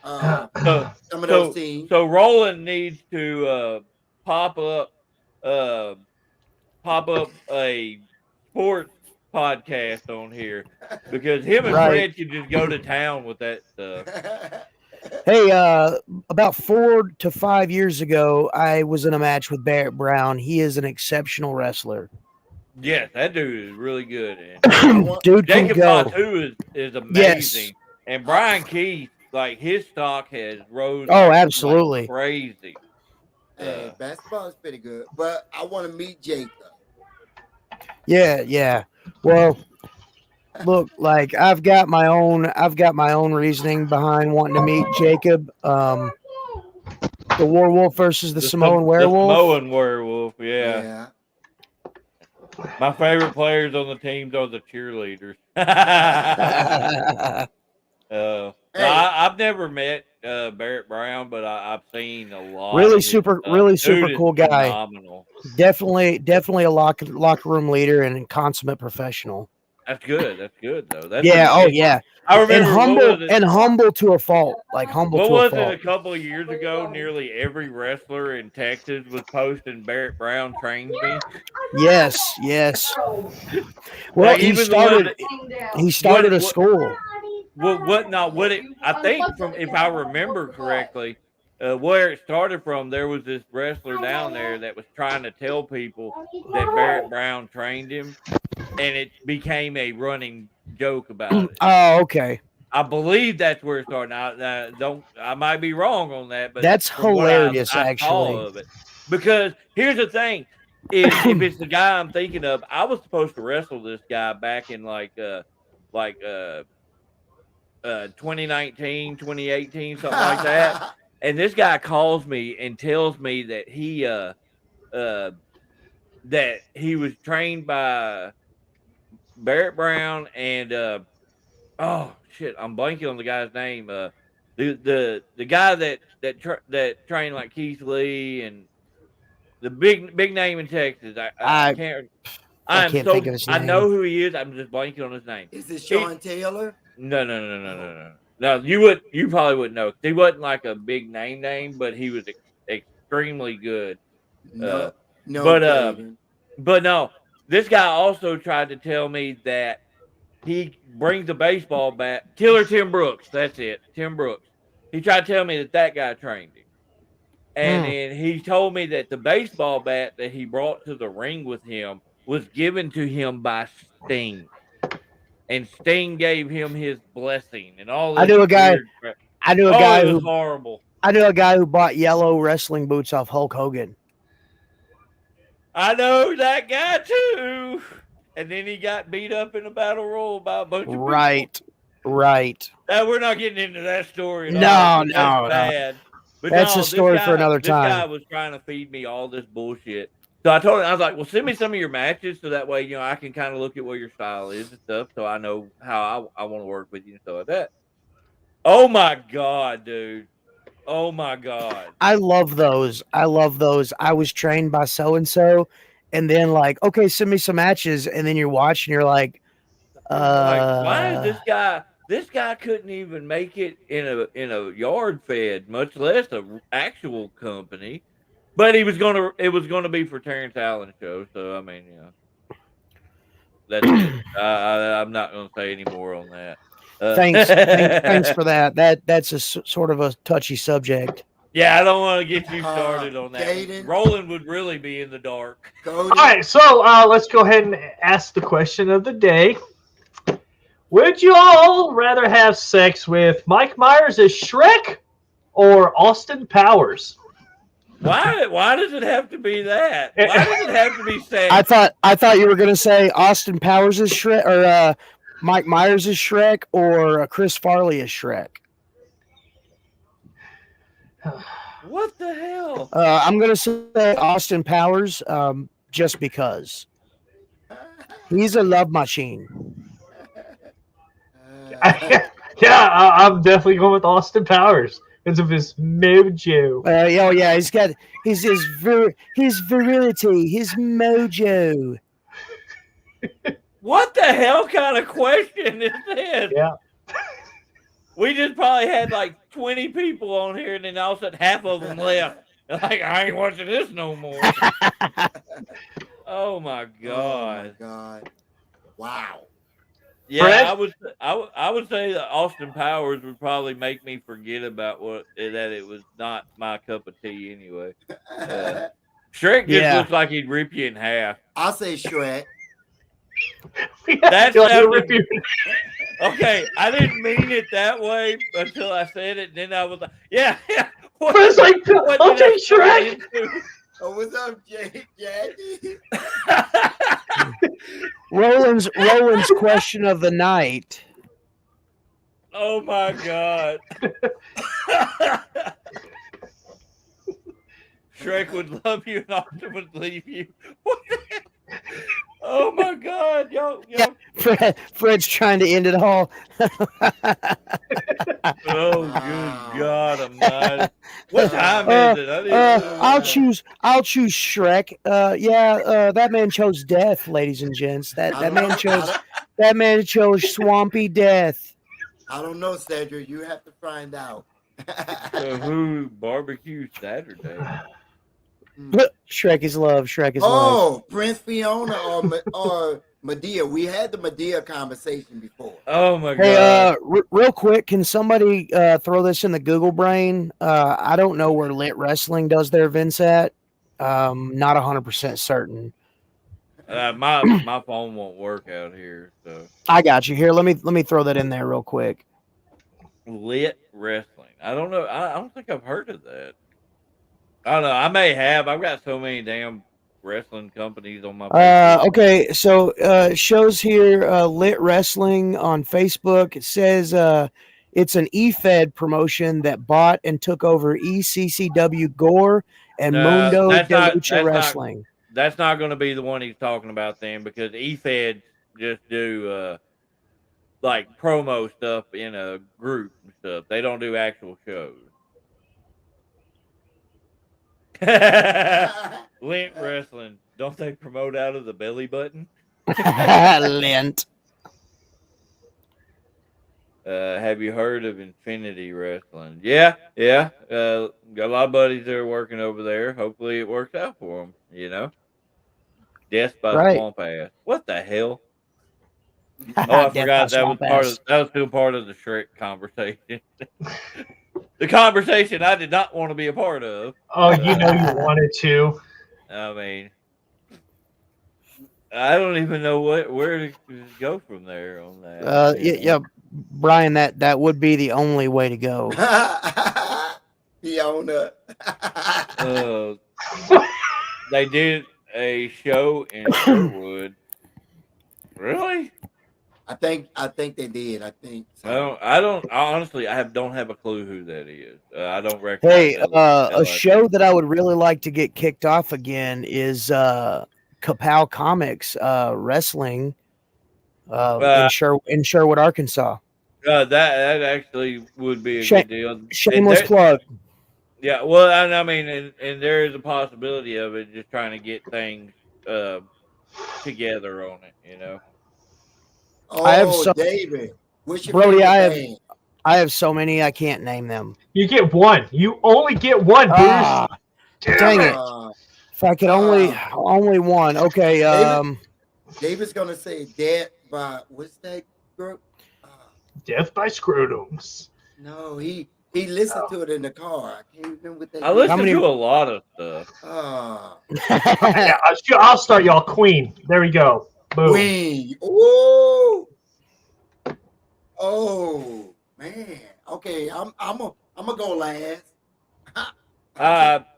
So, Some of those teams. so Roland needs to pop up a sports podcast on here because him and Right. Fred can just go to town with that stuff. Hey, about 4 to 5 years ago, I was in a match with Barrett Brown. He is an exceptional wrestler. Yes, that dude is really good. And Dude can Jacob go. Fatu is amazing. Yes. And Brian Keith, like his stock has rose. Oh, like absolutely. crazy. Hey, basketball is pretty good, but I want to meet Jacob. Yeah. Well, look, like I've got my own reasoning behind wanting to meet Jacob. The werewolf versus the Samoan werewolf. The Samoan werewolf, yeah. My favorite players on the teams are the cheerleaders. I've never met Barrett Brown, but I've seen a lot. Really of his super stuff. really Dude super is cool guy. phenomenal. Definitely a locker room leader and consummate professional. That's good. That's good though. That's Yeah. Oh really good. yeah. I remember And humble to a fault. Like humble what to was a it fault. a couple of years ago? Nearly every wrestler in Texas was posting Barrett Brown trains me. Yes. Well, Like, he even the one started a what- school. I think from if I remember correctly, where it started from, there was this wrestler down there that was trying to tell people that Barrett Brown trained him, and it became a running joke about it. Oh, okay. I believe that's where it started. I might be wrong on that, but That's from what hilarious, I saw actually. of it. Because here's the thing: if it's the guy I'm thinking of, I was supposed to wrestle this guy back in like 2019, 2018, something like that. And this guy calls me and tells me that he was trained by Barrett Brown and oh shit, I'm blanking on the guy's name. The guy that trained like Keith Lee and the big name in Texas. I can't. I can't think of his I name. know who he is. I'm just blanking on his name. Is it Sean Taylor? No. No, you probably wouldn't know. He wasn't like a big name, but he was extremely good. No. But no, this guy also tried to tell me that he brings a baseball bat. Killer Tim Brooks, that's it, Tim Brooks. He tried to tell me that guy trained him. And then he told me that the baseball bat that he brought to the ring with him was given to him by Sting. And Sting gave him his blessing and all this. I knew a guy it was horrible. I knew a guy who bought yellow wrestling boots off Hulk Hogan. I know that guy too. And then he got beat up in a battle royal by a bunch of people. Right. We're not getting into that story at all. No. That's bad. But that's a story for another time. This guy was trying to feed me all this bullshit. So I told him, I was like, well, send me some of your matches so that way, I can kind of look at what your style is and stuff so I know how I want to work with you and stuff like that. Oh, my God, dude. Oh, my God. I love those. I was trained by so-and-so, and then like, okay, send me some matches, and then you're watching, you're like, why is this guy... This guy couldn't even make it in a yard fed, much less an actual company. But it was gonna be for Terrence Allen's show. So I mean, that's it. I'm not gonna say any more on that. Thanks for that. That's a sort of a touchy subject. Yeah, I don't want to get you started on that. Jaden. Roland would really be in the dark. Cody. All right, so let's go ahead and ask the question of the day. Would you all rather have sex with Mike Myers as Shrek or Austin Powers? Why does it have to be that? Why does it have to be sex? I thought you were gonna say Austin Powers is Shrek, or Mike Myers is Shrek, or Chris Farley is Shrek. What the hell? I'm gonna say Austin Powers, just because he's a love machine. Yeah, I'm definitely going with Austin Powers because of his mojo. Yeah, he's got his virility, his mojo. What the hell kind of question is this? Yeah. We just probably had like 20 people on here, and then all of a sudden half of them left. Like, I ain't watching this no more. Oh my god! Oh my god! Wow. Yeah, Fred? I would say that Austin Powers would probably make me forget about that it was not my cup of tea anyway. Shrek just looks like he'd rip you in half. I'll say Shrek. That's okay. I didn't mean it that way until I said it. And then I was like, yeah. Fred's like, I'll take Shrek. Oh, what's up, Jackie? Roland's question of the night. Oh my god. Shrek would love you and Austin would leave you. What the hell? Oh my god, yo. Yeah, Fred's trying to end it all. Oh good God Almighty! What time is it? I didn't know I'll that. choose Shrek. That man chose death, ladies and gents. That man chose swampy death. I don't know, Cedric. You have to find out. Who barbecue Saturday? Shrek is love. Shrek is love. Oh, Prince Fiona or Medea. We had the Medea conversation before. Oh my Hey, god! real quick, can somebody throw this in the Google brain? I don't know where Lit Wrestling does their events at. Not 100% certain. My phone won't work out here, so I got you here. Let me throw that in there real quick. Lit Wrestling. I don't know. I don't think I've heard of that. I don't know. I may have. I've got so many damn wrestling companies on my Facebook. Okay, so shows here Lit Wrestling on Facebook. It says it's an eFed promotion that bought and took over ECCW Gore and Mundo de Lucha Wrestling. That's not going to be the one he's talking about then, because eFed just do like promo stuff in a group and stuff. They don't do actual shows. Lint Wrestling. Don't they promote out of the belly button? Lint. Have you heard of Infinity Wrestling? Yeah. Got a lot of buddies that are working over there. Hopefully it works out for them, you know? Death by Right. Swamp Ass. What the hell? Oh, I forgot that was still part of the Shrek conversation. The conversation I did not want to be a part of. Oh, you know you wanted to. I mean, I don't even know where to go from there on that. Yeah, Brian, that would be the only way to go. Fiona. They did a show in Sherwood. Really? I think they did. I think so. I don't honestly. I don't have a clue who that is. I don't recognize. Hey, a show that I would really like to get kicked off again is Kapow Comics Wrestling in Sherwood, Arkansas. That actually would be a good deal. Shameless plug. Yeah, well, I mean, and there is a possibility of it just trying to get things together on it, you know. Oh, David. What's your Brody, favorite I have so many I can't name them. You get one. You only get one, dude. Dang it. If I could only one. Okay. David's gonna say Death by what's that group? Death by Scrotums. No, he He listened to it in the car. I can't remember what that. I listen many- to a lot of stuff. Yeah, I'll start y'all. Queen. There we go. Boom. Queen. Ooh. Oh man. Okay, I'm gonna go last.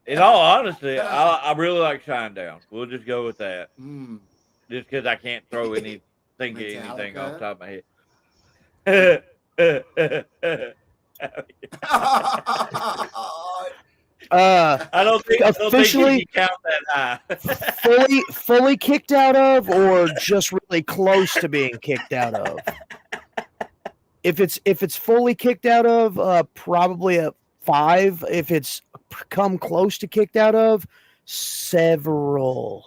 In all honesty, I really like Shinedown. We'll just go with that. Mm. Just because I can't throw anything off the Metallica. top of my head. I don't think Officially- you can count that high. fully kicked out of, or just really close to being kicked out of. If it's fully kicked out of, probably a 5. If it's come close to kicked out of, several.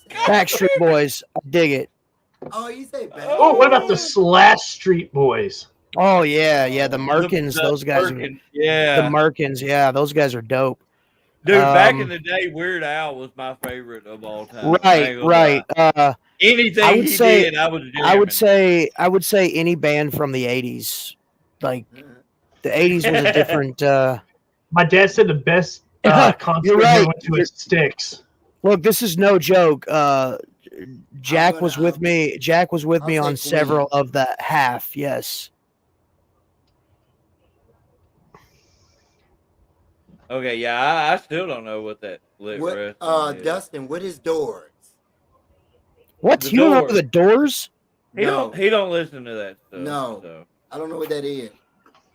Backstreet Boys, I dig it. Oh, you say back. Oh, what about the Slash Street Boys? Oh yeah, the Merkins, those guys are Merkins, the yeah. Merkins, yeah, those guys are dope. Dude, back in the day, Weird Al was my favorite of all time. I ain't gonna Right. lie. Anything I would he say- did, I was jamming. I would say any band from the 80s. Like the 80s was a different My dad said the best concert You're he right. went to is Styx. Look, this is no joke. Jack was with I'll- me. Jack was with I'll me say on Queen. several of the half. Yes. Okay, yeah, I still don't know what that lit What? rest is. Dustin, what is Doors? What? The You don't know Doors. the Doors? He No, don't listen to that stuff. No. So. I don't know what that is.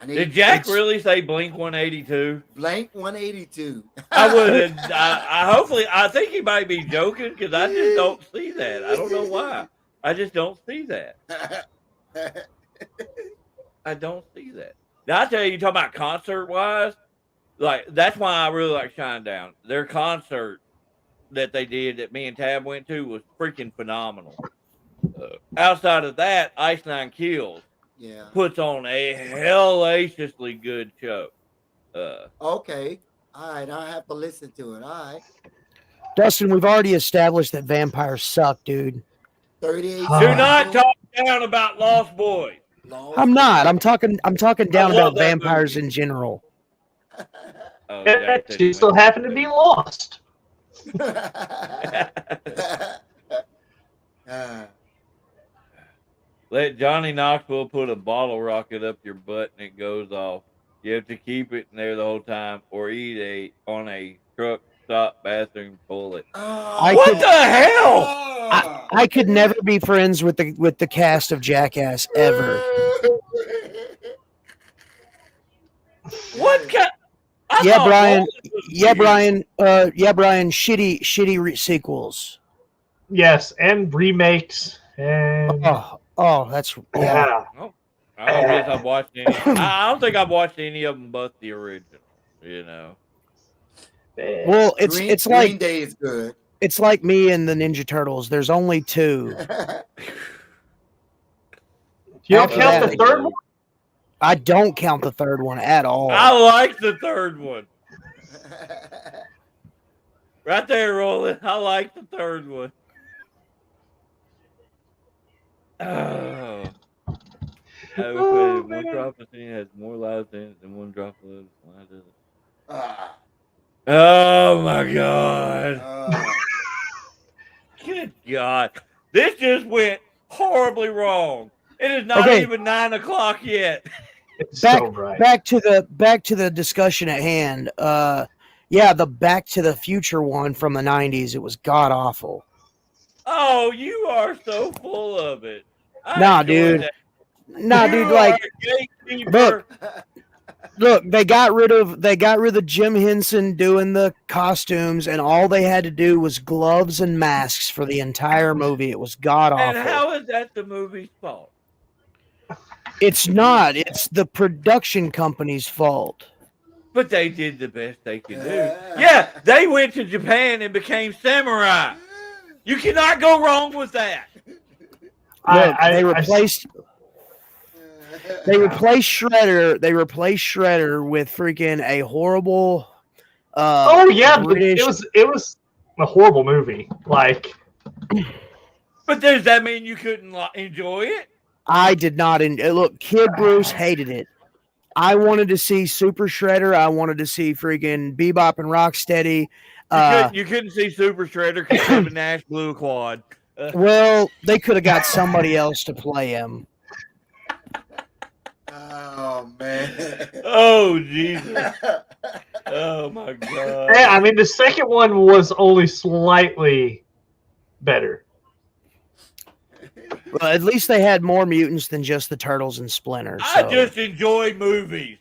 I need Did Jack it's really say Blink 182? Blank 182. I would have. I think he might be joking because I just don't see that. I don't know why. I just don't see that. I don't see that. Now I tell you, talking about concert wise, like that's why I really like Shinedown. Their concert that they did that me and Tab went to was freaking phenomenal. Outside of that, Ice Nine Kills Yeah. puts on a hellaciously good show. Okay. All right. I'll have to listen to it. All right. Dustin, we've already established that vampires suck, dude. 38. Do not talk down about Lost Boys. I'm not. I'm talking down love about that vampires movie. in general. Oh, And Jack she still happened to be lost. Let Johnny Knoxville put a bottle rocket up your butt and it goes off. You have to keep it in there the whole time, or eat on a truck stop bathroom toilet. What the hell? I could never be friends with the cast of Jackass ever. What kind? Yeah, Brian. Yeah, Brian. Brian. Shitty sequels. Yes, and remakes. And That's yeah. I don't guess I've watched any. I don't think I've watched any of them but the original. You know. Well, it's Green like Day is good. it's like me and the Ninja Turtles. There's only 2. You don't After count that- the third one? I don't count the third one at all. I like the third one. Right there, Roland. I like the third one. Oh. One drop of sin has more lives in it than one drop of blood. Why does it? Ah, Oh my God. ah. Good God. This just went horribly wrong. It is not Okay. even 9 o'clock yet. It's Back- so right. Back to the discussion at hand. The Back to the Future one from the 90s. It was god awful. Oh, you are so full of it. I Nah, enjoy dude. that. Nah, You dude. are Like, a gatekeeper. look, they got rid of Jim Henson doing the costumes, and all they had to do was gloves and masks for the entire movie. It was god And awful. how is that the movie's fault? It's not. It's the production company's fault. But they did the best they could do. Yeah, they went to Japan and became samurai. You cannot go wrong with that. Look, they replaced Shredder. They replaced Shredder with freaking a horrible. Oh yeah, but British. it was a horrible movie. Like, But does that mean you couldn't enjoy it? I did not. Look, Kid Bruce hated it. I wanted to see Super Shredder. I wanted to see freaking Bebop and Rocksteady. You couldn't see Super Shredder because Kevin Nash blew a quad. Well, they could have got somebody else to play him. Oh man. Oh Jesus. Oh my God. Yeah, I mean, the second one was only slightly better. Well, at least they had more mutants than just the Turtles and Splinter. So. I just enjoy movies.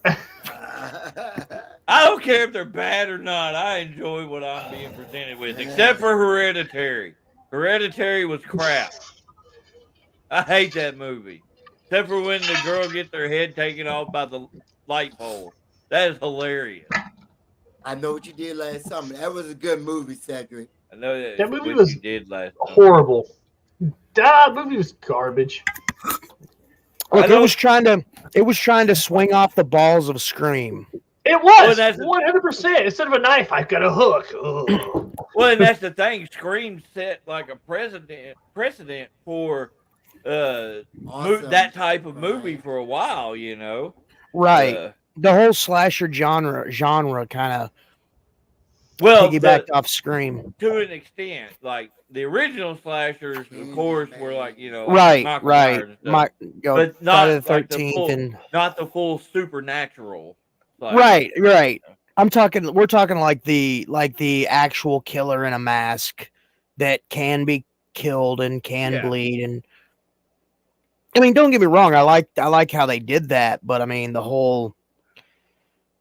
I don't care if they're bad or not. I enjoy what I'm being presented with, except for Hereditary. Hereditary was crap. I hate that movie. Except for when the girl gets her head taken off by the light pole. That is hilarious. I know what you did last summer. That was a good movie, Cedric. I know that, That movie what was you did last summer. horrible. That movie was garbage. Look, it was trying to swing off the balls of Scream. It was Well, 100%. Instead of a knife, I've got a hook. Ugh. Well, and that's the thing. Scream set like a precedent for Awesome. that type of movie for a while, you know. Right. The whole slasher genre kind of piggybacked off Scream. To an extent. Like the original slashers, of course, were like, you know, Right. Michael Myers and stuff. But not Friday the like 13th and not the full supernatural. Slasher. right. We're talking like the actual killer in a mask that can be killed and can bleed. And I mean, don't get me wrong, I like how they did that, but I mean the whole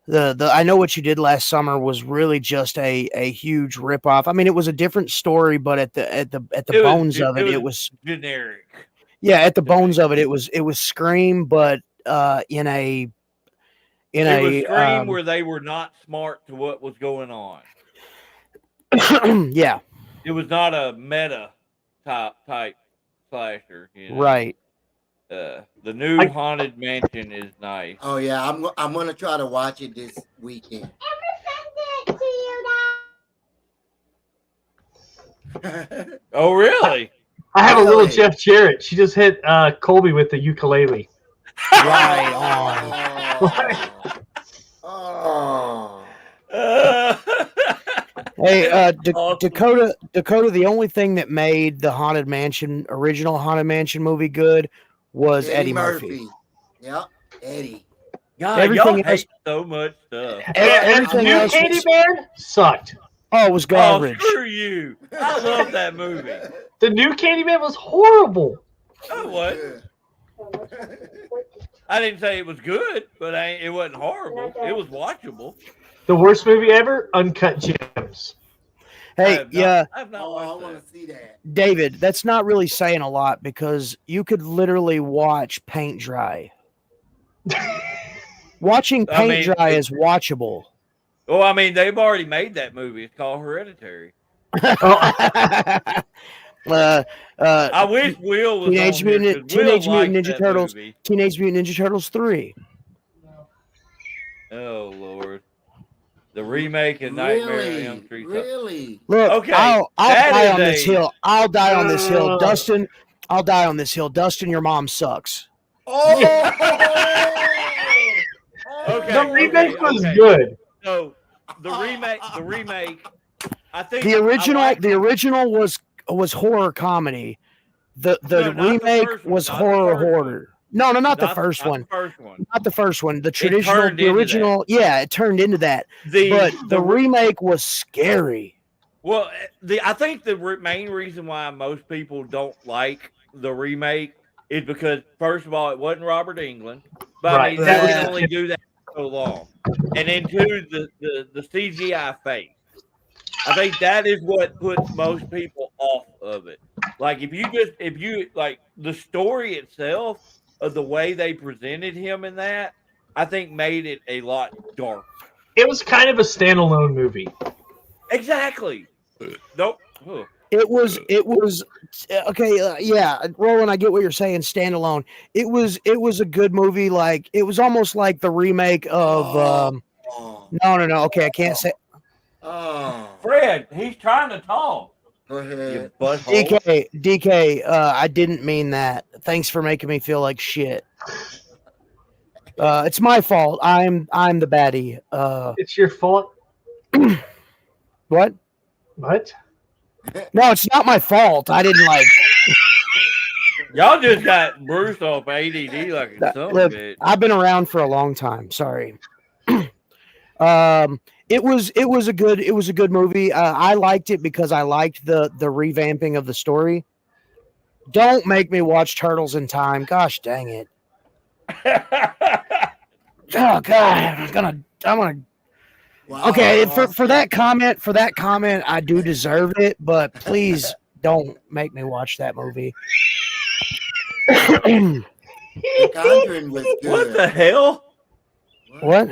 the I Know What You Did Last Summer was really just a huge ripoff. I mean, it was a different story, but at the bones of it was generic. Yeah, at the bones of it was Scream, but in a Scream where they were not smart to what was going on. Yeah, it was not a meta type slasher. You know? Right. The new Haunted Mansion is nice. Oh yeah, I'm gonna try to watch it this weekend. Oh really? I have a little Jeff Jarrett. She just hit Colby with the ukulele. Right on. Oh. Hey, Awesome. Dakota. The only thing that made the original Haunted Mansion movie good was Eddie Murphy. Yep, Eddie. God, Everything y'all else- hate so much stuff. Everything New else was- Candyman sucked. Oh, it was garbage. Oh, screw you! I love that movie. The new Candyman was horrible. Oh, what? I didn't say it was good, but it wasn't horrible. It was watchable. The worst movie ever, Uncut Gems. Hey, yeah, I've not Oh, I watched want that. to see that. David, that's not really saying a lot because you could literally watch paint dry. Watching paint dry is watchable. Well, I mean, they've already made that movie. It's called Hereditary. I I wish Will was Teenage on here, Mutant 'cause Will Mutant likes Ninja that Turtles. movie. Teenage Mutant Ninja Turtles 3. Oh Lord, the remake of Nightmare on Elm Street. Really? Look, Okay, I'll that die is on this hill. I'll die on this hill. Uh. Dustin, I'll die on this hill. Dustin, your mom sucks. Oh! Okay, The remake was okay. good. So the remake. I think The original, I like the original was horror comedy. The No, not the remake first one, was not the horror first one. horror. No, not the first not one. The first one. Not the first one. The traditional, turned the into original. Yeah, it turned into that. But the remake was scary. Well, I think the main reason why most people don't like the remake is because, first of all, it wasn't Robert Englund, but I mean, Right. they Yeah. can only do that for so long. And then two, the CGI face. I think that is what puts most people off of it. Like if you like the story itself of the way they presented him in that, I think made it a lot darker. It was kind of a standalone movie. Exactly. Nope. Ugh. It was okay. Yeah, Roland, I get what you're saying. Standalone. It was a good movie. Like it was almost like the remake of. No. Okay, I can't say. Oh. Fred, he's trying to talk. Go You ahead. butthole. DK, I didn't mean that. Thanks for making me feel like shit. It's my fault. I'm the baddie. It's your fault. What? What? No, it's not my fault. I didn't like. Y'all just got Bruce off ADD like a son of a Look, bitch. I've been around for a long time. Sorry. It was a good movie. I liked it because I liked the revamping of the story. Don't make me watch Turtles in Time. Gosh dang it. Oh God, I'm gonna. Wow, Okay, for Austin. that comment, I do deserve it, but please don't make me watch that movie. The Conjuring was good. What the hell? What?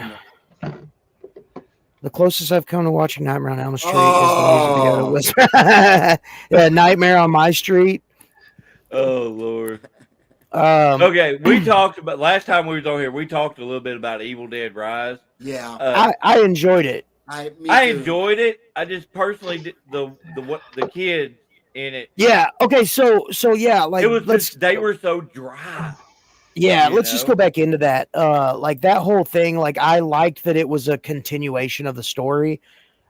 The closest I've come to watching Nightmare on Elm Street is the music video was Nightmare on My Street. Oh Lord. Um, Okay, we talked about last time we was on here. We talked a little bit about Evil Dead Rise. Yeah. I enjoyed it. I enjoyed it. I just personally did the kids in it. Yeah. Okay. So yeah, like It was they were so dry. Yeah, you let's just know? go back into that. Like that whole thing, like I liked that it was a continuation of the story.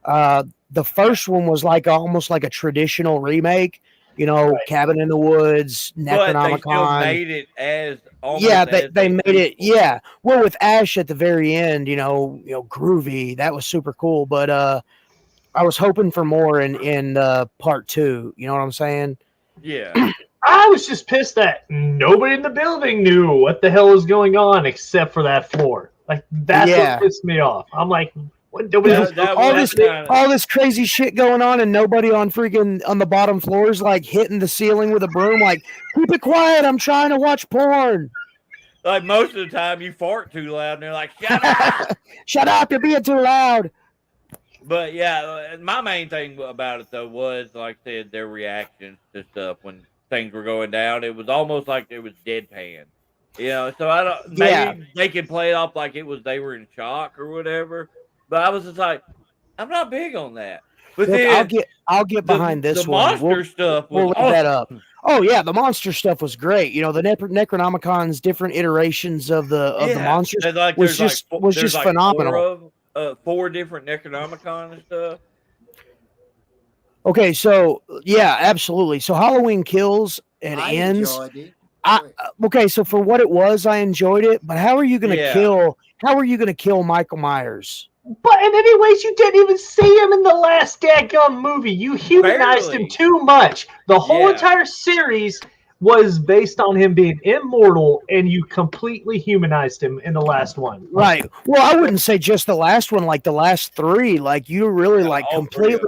The first one was like almost like a traditional remake, you know, Right. Cabin in the Woods, But they still Necronomicon. made it as almost Yeah, as they a made it. sequel. Yeah, well, with Ash at the very end, you know, groovy. That was super cool. But I was hoping for more in part two. You know what I'm saying? Yeah. I was just pissed that nobody in the building knew what the hell was going on except for that floor. Like that's Yeah. what pissed me off. I'm like, what? Nobody That- else. that all was this kinda- all this crazy shit going on, and nobody on the bottom floors like hitting the ceiling with a broom. Like, keep it quiet. I'm trying to watch porn. Like most of the time, you fart too loud, and they're like, "Shut up!" Shut up! You're being too loud. But yeah, my main thing about it though was, like I said, their reactions to stuff when things were going down. It was almost like it was deadpan, you know. So I don't. Maybe Yeah. they could play it off like it was they were in shock or whatever. But I was just like, I'm not big on that. But Look, then I'll get behind this the one. monster stuff was We'll leave awesome. that up. Oh yeah, the monster stuff was great. You know, the Necronomicon's different iterations of the monsters There's like, was there's just like, was there's just like phenomenal. 4 different Necronomicon and stuff. Okay, so yeah, absolutely. So Halloween Kills and I Ends. enjoyed it. Okay, so for what it was, I enjoyed it. But how are you going to Yeah. kill? How are you going to kill Michael Myers? But in anyways, you didn't even see him in the last dadgum movie. You humanized Barely. him too much. The whole Yeah. entire series was based on him being immortal, and you completely humanized him in the last one. Right. Well, I wouldn't say just the last one, like the last 3. Like you really like all 3 of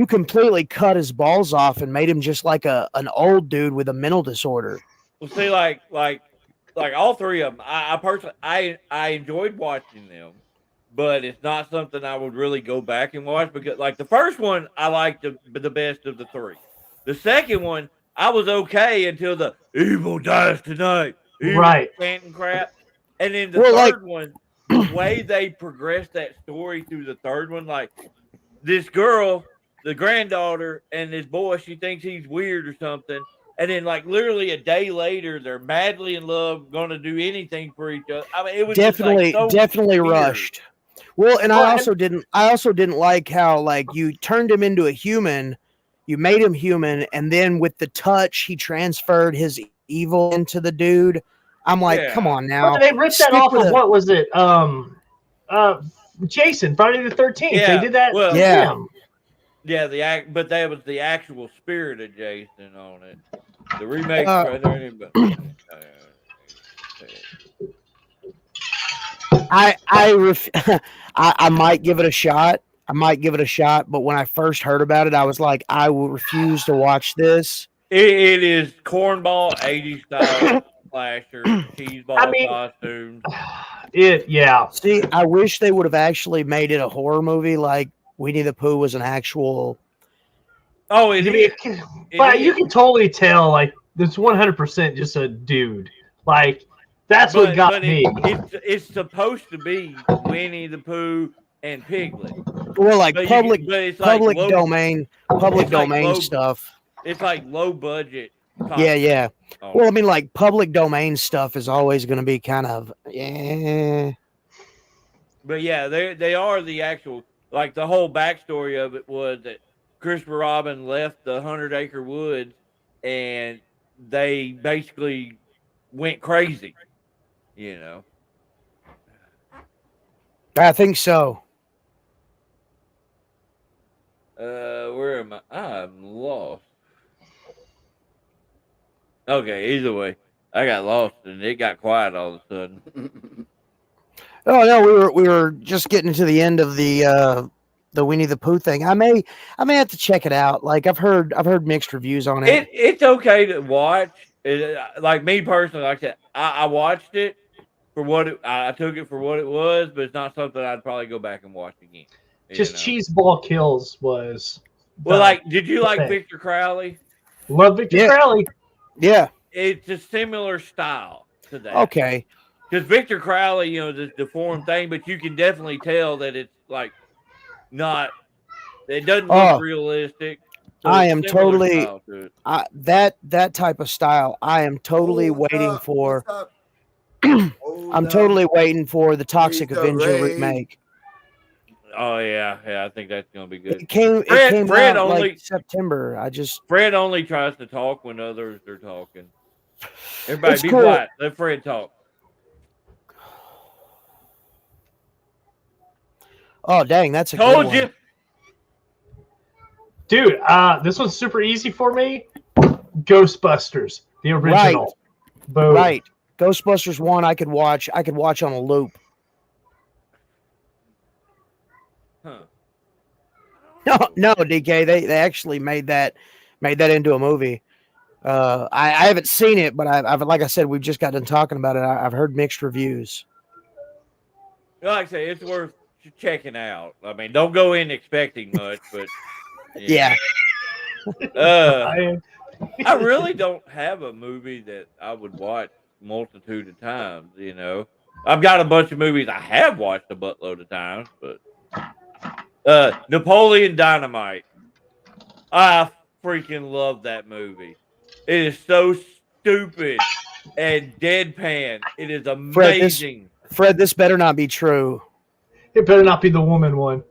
completely cut his balls off and made him just like an old dude with a mental disorder. Well, see, like all 3 of them, I personally, I enjoyed watching them, but it's not something I would really go back and watch because, like, the first one, I liked the best of the 3. The second one, I was okay until the evil dies tonight, evil Right. chanting crap, and then the Well, like- third one, the way they progressed that story through the third one, like this girl, the granddaughter, and this boy, she thinks he's weird or something. And then, like, literally a day later, they're madly in love, going to do anything for each other. I mean, it was Definitely, just, like, so definitely weird. rushed. Well, and Well, I also didn't like how like you turned him into a human, you made him human, and then with the touch, he transferred his evil into the dude. I'm like, Yeah. come on now. But they ripped that Stick off with of it. what was it? Jason, Friday the 13th. Yeah, They did that. well, to Yeah. him. Yeah, but that was the actual spirit of Jason on it. The remake, I might give it a shot. But when I first heard about it, I was like, I will refuse to watch this. it is cornball 80s style slasher, cheeseball I mean- costumes. Yeah. See, I wish they would have actually made it a horror movie, like Winnie the Pooh was an actual. Oh, it is. But It you is. can totally tell, like, it's 100% just a dude. Like, that's what got me. It's supposed to be Winnie the Pooh and Piglet. Well, like But public but it's like public low, domain, public it's like domain low, stuff. it's like low budget. Yeah, yeah. Oh. Well, I mean, like public domain stuff is always going to be kind of But yeah, they are the actual, like the whole backstory of it was that Christopher Robin left the 100-acre woods and they basically went crazy, you know. I think so. Where am I? I'm lost. Okay, either way, I got lost and it got quiet all of a sudden. Oh no, we were just getting to the end of the Winnie the Pooh thing. I may have to check it out. Like I've heard mixed reviews on it. It's okay to watch. Like me personally, like I said, I watched it for what I took it for what it was, but it's not something I'd probably go back and watch again. Just Cheeseball Kills was. Well, like, did you like thing. Victor Crowley? Love Victor Crowley. Yeah, it's a similar style to that. Okay. Because Victor Crowley, you know, the deformed thing, but you can definitely tell that it's like not. It doesn't look realistic. So I am totally that type of style. I am totally waiting for. I'm totally waiting for the Toxic Avenger remake. Oh yeah, I think that's gonna be good. It came Fred out only like September. Fred only tries to talk when others are talking. Everybody, It's be cool. quiet. Let Fred talk. Oh dang, that's a Told good you, one. Dude. This one's super easy for me. Ghostbusters, the original. Right. Boom. Right. Ghostbusters 1 I could watch on a loop. huh? No, DK. They actually made that into a movie. I haven't seen it, but I've like I said, we've just got done talking about it. I've heard mixed reviews. Like I say, it's worth checking out. I mean, don't go in expecting much, but Yeah. I really don't have a movie that I would watch multitude of times. You know, I've got a bunch of movies I have watched a buttload of times, but Napoleon Dynamite, I freaking love that movie. It is so stupid and deadpan. It is amazing. Fred, this better not be true. It better not be the woman one.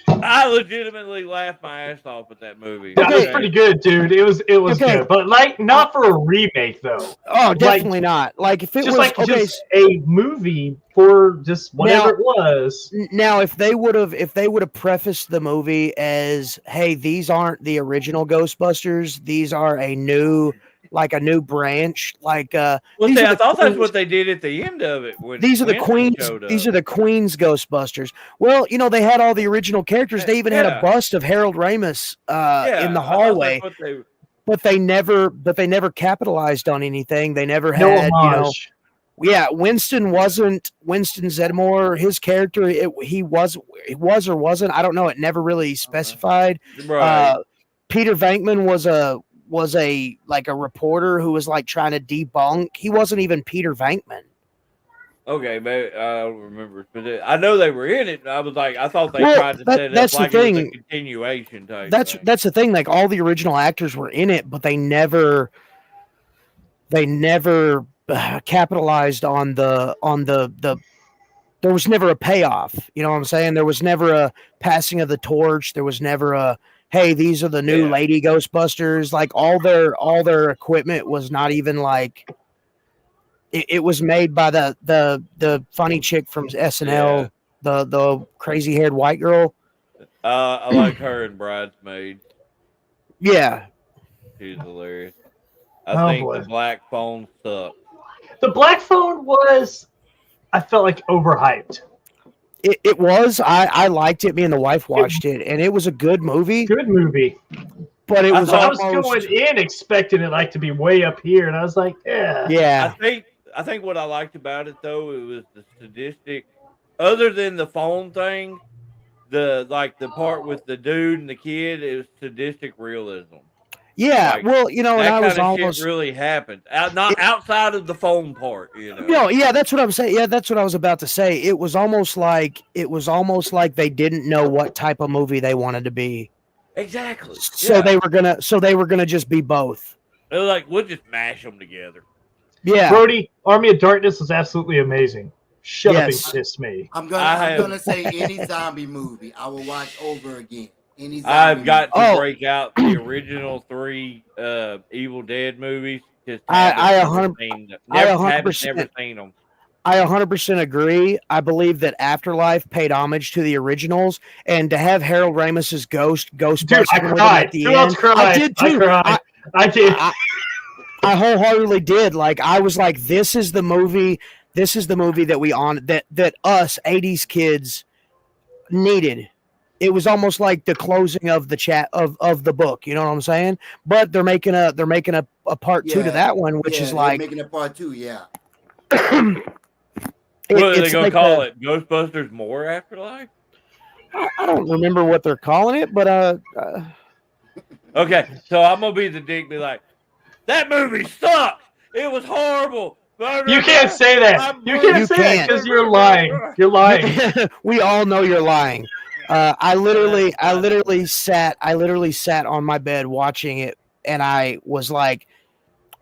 I legitimately laughed my ass off at that movie. That was pretty good, dude. It was Okay. good, but like not for a remake though. Oh, definitely not. Like if it Just was like just a movie for just whatever it was. Now, if they would have prefaced the movie as, "Hey, these aren't the original Ghostbusters. These are a new branch." Like, well, see, I thought that's what they did at the end of it. When these are the Winston Queens. showed up. These are the Queens Ghostbusters. Well, you know, they had all the original characters. They even had a bust of Harold Ramis in the hallway. But they never capitalized on anything. They never had, homage. Yeah, Winston Zeddemore, his character, he was or wasn't. I don't know. It never really specified. Right. Peter Venkman was a like a reporter who was like trying to debunk. He wasn't even Peter Venkman. Okay, maybe I don't remember, but I know they were in it. And I was like, I thought they tried to set it up like it was a continuation type. That's the thing. Like all the original actors were in it, but they never capitalized on the. There was never a payoff. You know what I'm saying? There was never a passing of the torch. There was never a, hey, these are the new Lady Ghostbusters. Like all their equipment was not even like. It was made by the funny chick from SNL, the crazy haired white girl. I like her in Bridesmaids. Yeah, she's hilarious. I think the Black Phone sucked. The Black Phone was, I felt like, overhyped. It was. I liked it. Me and the wife watched it, and it was a good movie. Good movie. But it was I was going in expecting it like to be way up here, and I was like, yeah. I think what I liked about it though, it was the sadistic. Other than the phone thing, the part with the dude and the kid, it was sadistic realism. Yeah, Like, well, you know, and that I kind was of almost shit really happened. Not outside of the phone part, you know. no, yeah, that's what I'm saying. Yeah, that's what I was about to say. It was almost like they didn't know what type of movie they wanted to be. Exactly. So Yeah. they were gonna just be both. They're like, we'll just mash them together. Yeah. Brody, Army of Darkness is absolutely amazing. Shut up and Yes. kiss me. I'm I have- gonna say any zombie movie I will watch over again. Any zombie I've got to Oh. break out the original 3 Evil Dead movies. Just I haven't 100 seen them. I Haven't 100% never seen them. I 100% agree. I believe that Afterlife paid homage to the originals, and to have Harold Ramis's ghost Dude, busting I with him cried. at the Who end. else cried? I did too. cried. I did. I wholeheartedly did. Like I was like, this is the movie. This is the movie that we on that us 80s kids needed. It was almost like the closing of the chat of the book. You know what I'm saying? But they're making a part 2 to that one, which is they're like making a part 2. Yeah. What are they it's gonna like call it? Ghostbusters More Afterlife? I don't remember what they're calling it, but Okay, so I'm gonna be the dick. Be like, that movie sucked. It was horrible. You can't say that. You can't say that because you're lying. You're lying. we all know you're lying. I literally sat on my bed watching it, and I was like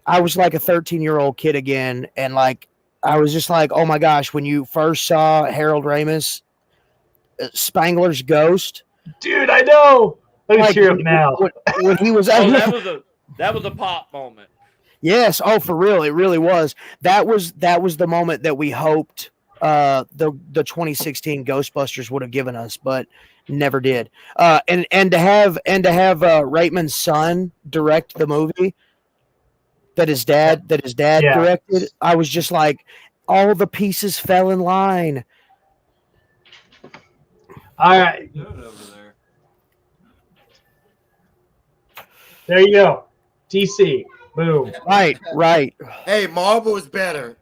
a 13-year-old kid again, and like I was just like, oh my gosh, when you first saw Harold Ramis, Spangler's ghost, Dude, I know. Let me tear up now. When he was Oh, that was a pop moment. Yes, oh for real, it really was. That was the moment that we hoped the 2016 Ghostbusters would have given us, but never did. And to have Reitman's son direct the movie that his dad directed, I was just like, all the pieces fell in line. All right. There you go. DC. Boom. Right. Hey, Marvel is better.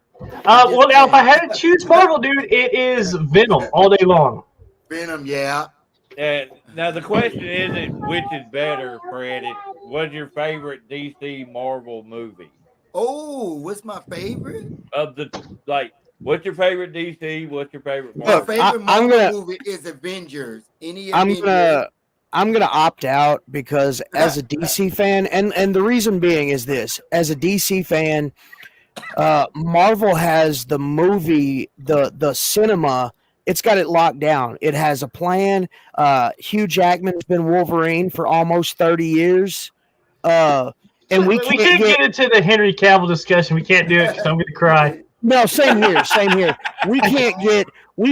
Well, now, if I had to choose Marvel, dude, it is Venom all day long. Venom, yeah. And now the question isn't which is better, Fred. What's your favorite DC Marvel movie? Oh, what's my favorite? What's your favorite DC? What's your favorite My Marvel? favorite Marvel movie is Avengers. I'm gonna opt out because as a DC fan, and the reason being is this: as a DC fan, Marvel has the movie, the cinema. It's got it locked down. It has a plan. Hugh Jackman's been Wolverine for almost 30 years. And we can't get into the Henry Cavill discussion. We can't do it because I'm going to cry. No, same here. We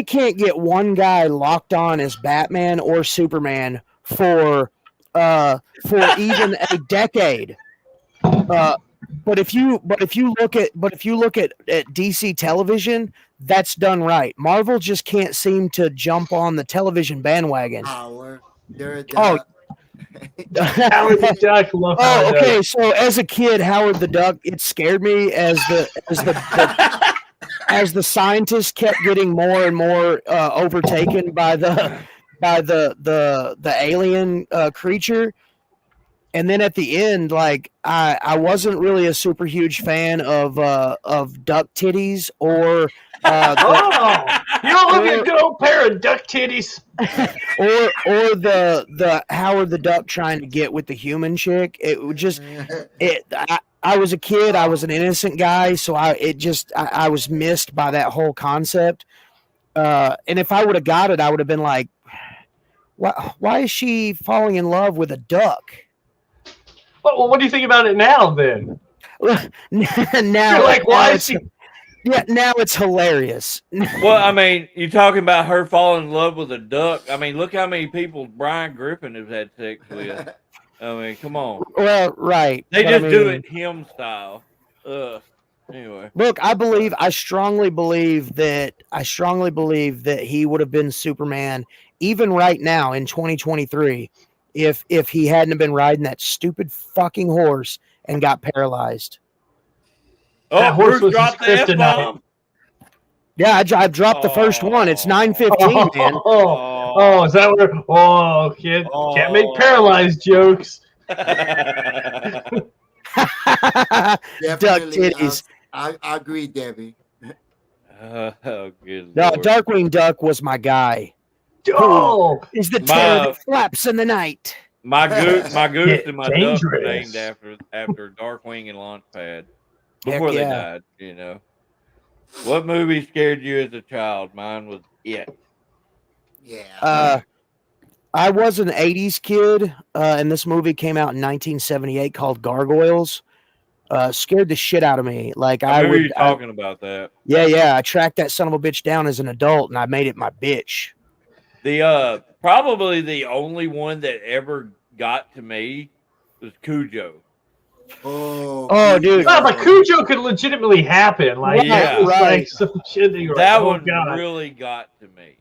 can't get one guy locked on as Batman or Superman for even a decade. But if you look at DC television, that's done right. Marvel just can't seem to jump on the television bandwagon. Howard the Duck. Love Howard okay. Duck. So as a kid, Howard the Duck, it scared me as the scientists kept getting more and more overtaken by the alien creature. And then at the end, like I wasn't really a super huge fan of duck titties or you don't look at a good old pair of duck titties. or the Howard the Duck trying to get with the human chick. It would just I was a kid, I was an innocent guy, so I was missed by that whole concept. And if I would have got it, I would have been like, why is she falling in love with a duck? Well, what do you think about it now, then? Now, you're like, why is she? Yeah, now it's hilarious. Well, I mean, you're talking about her falling in love with a duck. I mean, look how many people Brian Griffin has had sex with. I mean, come on. Well, right. They just do it him style. Anyway. Look, I strongly believe that he would have been Superman even right now in 2023 if he hadn't been riding that stupid fucking horse and got paralyzed. That horse was dropped the F-bomb. Yeah, I dropped the first one. It's 9:15, man. Oh, is that what? Oh, kid, can't make paralyzed jokes. Definitely, titties. I agree, Debbie. Oh, good No, Lord. Darkwing Duck was my guy. Oh, Is the terror My- that flaps in the night. My goose Get and my duck were dangerous. named after Darkwing and Launchpad Heck before they yeah. died. You know, what movie scared you as a child? Mine was It. Yeah. I was an 80s kid, and this movie came out in 1978 called Gargoyles. Scared the shit out of me. Like I remember you talking about that. Yeah. I tracked that son of a bitch down as an adult, and I made it my bitch. The probably the only one that ever got to me was Cujo. Oh, dude. no, but Cujo could legitimately happen. Like, Yeah. it was Right. like some shit that you're That like, oh one god. really got to me.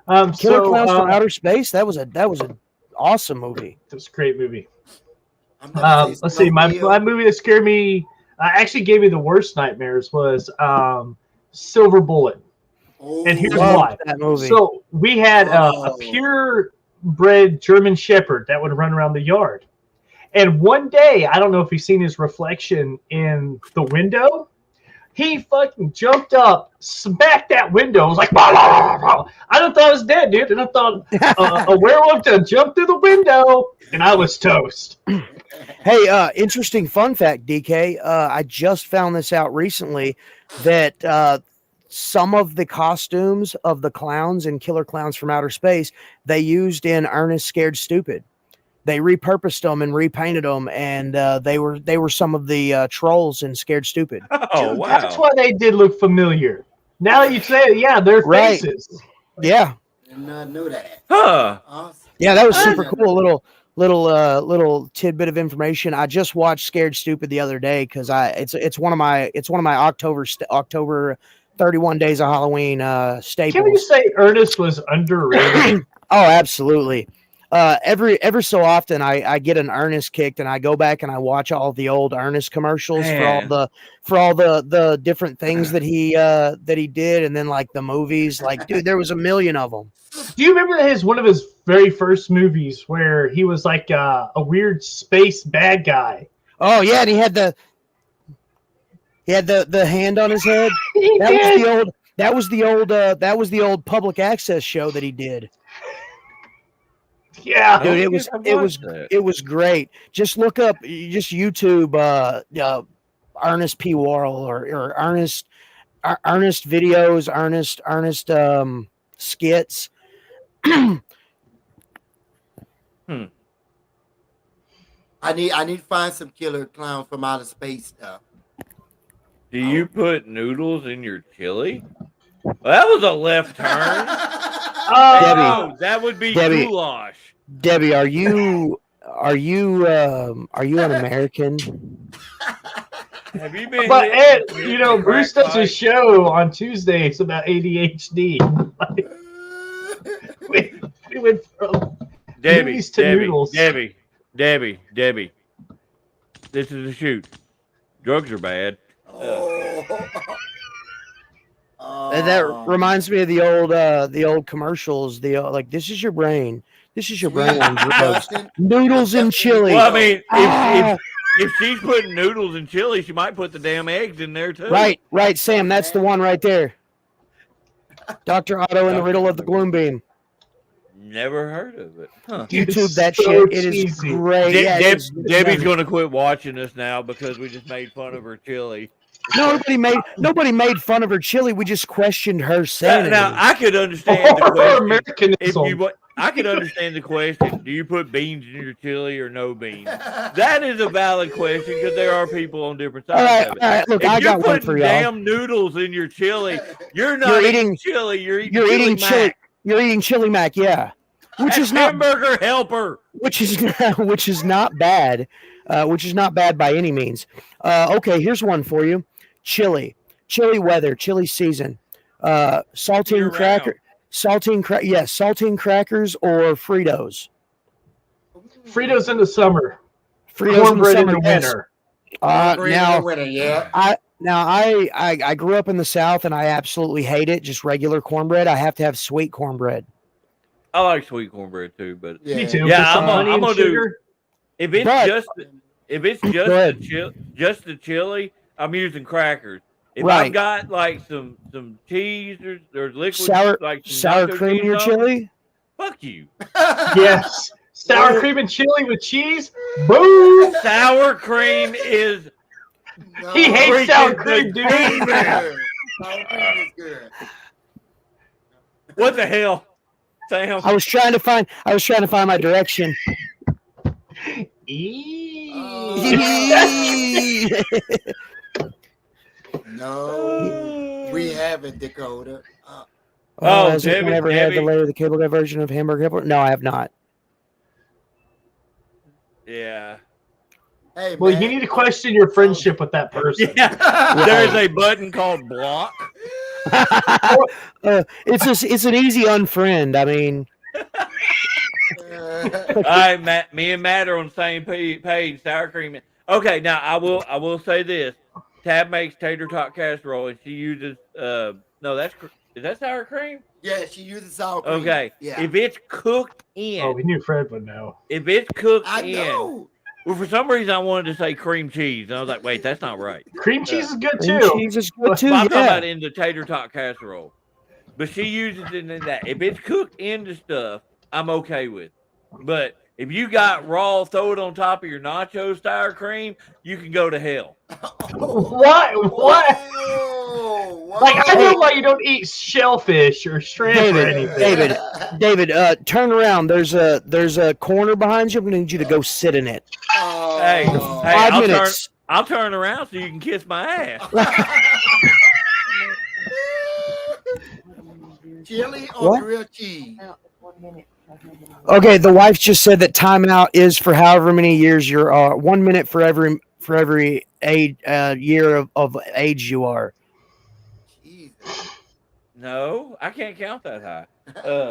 Killer So Clowns from Outer Space. That was an awesome movie. it was a great movie. I'm gonna say Let's see. My Snowfield. movie that scared me, actually gave me the worst nightmares was Silver Bullet. And here's Oh, Loved why. that movie. So we had a Oh. purebred German Shepherd that would run around the yard. And one day, I don't know if he's seen his reflection in the window. He fucking jumped up, smacked that window. I was like, bah, bah, bah, bah. I done thought I was dead, dude. And I thought a werewolf to jump through the window, and I was toast. Hey, interesting fun fact, DK. I just found this out recently that some of the costumes of the clowns in Killer Clowns from Outer Space they used in Ernest Scared Stupid. They repurposed them and repainted them, and they were some of the trolls in Scared Stupid. Oh, Dude, wow. That's why they did look familiar. Now that you say it, yeah, their Right. faces. Yeah, Did not know that. Huh. Awesome. yeah, that was I super didn't cool. Little tidbit of information. I just watched Scared Stupid the other day because it's one of my October 31 Days of Halloween Can we staples. just say Ernest was underrated? Oh, absolutely. Every so often I get an Ernest kicked and I go back and I watch all the old Ernest commercials Man. for all the different things that he did, and then like the movies. Like, dude, there was a million of them. Do you remember one of his very first movies where he was like a weird space bad guy? Oh yeah, and he had the hand on his head. He That did. was the old public access show that he did. Yeah. I don't Dude, think I watched that. it was great. Just look up, just YouTube Ernest P. Worrell or Ernest videos, Ernest skits. I need to find some Killer Clown from Outer Space stuff. Do you put noodles in your chili? Well, that was a left turn. Debbie. No, that would be Debbie. goulash. Debbie, are you an American? Have you been? But Ed, hitting you know, the Bruce crack does a pipe? show on Tuesdays about ADHD. we went from Debbie, movies to noodles. Debbie. This is a shoot. Drugs are bad. And that reminds me of the old commercials. Like, this is your brain. This is your brain on drugs. Noodles and chili. Well, I mean, Ah. if she's putting noodles in chili, she might put the damn eggs in there too. Right, Sam. That's the one right there. Dr. Otto and the Dr. Riddle of the Gloom Beam. Never heard of it. Huh. YouTube that so shit. It is cheesy. great. Yeah, it is. Debbie's going to quit watching us now because we just made fun of her chili. Nobody made fun of her chili. We just questioned her sanity. Now I could understand the Or question. Americanism. I could understand the question. Do you put beans in your chili or no beans? That is a valid question because there are people on different sides of it. all right. Look, If I you're got one putting for y'all. damn noodles in your chili, you're not eating chili. You're eating chili. Mac. You're eating chili mac, yeah. Which is not hamburger helper. which is not bad. Which is not bad by any means. Okay, here's one for you. Chili weather, chili season. Saltine Year-round. saltine crackers or Fritos. Fritos in the summer. Fritos Cornbread in the yes. winter. Now yeah. I grew up in the South and I absolutely hate it. Just regular cornbread. I have to have sweet cornbread. I like sweet cornbread too, but Me too. Yeah, Put some I'm honey and gonna do- sugar. If it's But- just if it's just ahead. just the chili, I'm using crackers. If Right. I've got like some cheese or liquid sour like some sour nacho cream in cheese your on it, chili. fuck you. Yes. Sour cream and chili with cheese. Boom. Sour cream is No. He hates sour freaking cream, the dude. Good. Sour cream is good. what the hell, Sam? I was trying to find my direction. No, we haven't, Dakota. Has Debbie, anyone ever had the Debbie. layer the cable guy version of hamburger helper? No, I have not. Yeah. Hey, Well, man. you need to question your friendship with that person. Yeah. There's a button called block. It's an easy unfriend. I mean, All right, Matt. Me and Matt are on the same page. Sour cream. Okay, now I will say this. Tab makes tater tot casserole, and she uses no. Is that sour cream? Yeah, she uses sour cream. Okay. Yeah. If it's cooked in, Oh, we knew Fred would know. if it's cooked I in, know. well, for some reason I wanted to say cream cheese, and I was like, wait, that's not right. Cream cheese is good cream too. cheese is good too. But I'm talking Yeah. about in the tater tot casserole. But she uses it in that. If it's cooked into stuff, I'm okay with. But if you got raw, throw it on top of your nacho sour cream, you can go to hell. What? What? Whoa, Like, I whoa. know why you don't eat shellfish or shrimp or anything. David, turn around. There's a corner behind you. I'm gonna need you to go sit in it. Oh. Hey, 5 I'll minutes. I'll turn around so you can kiss my ass. Chili or What? grilled cheese? Okay, the wife just said that timeout is for however many years you're 1 minute for every age, year of age you are. Jesus. No, I can't count that high.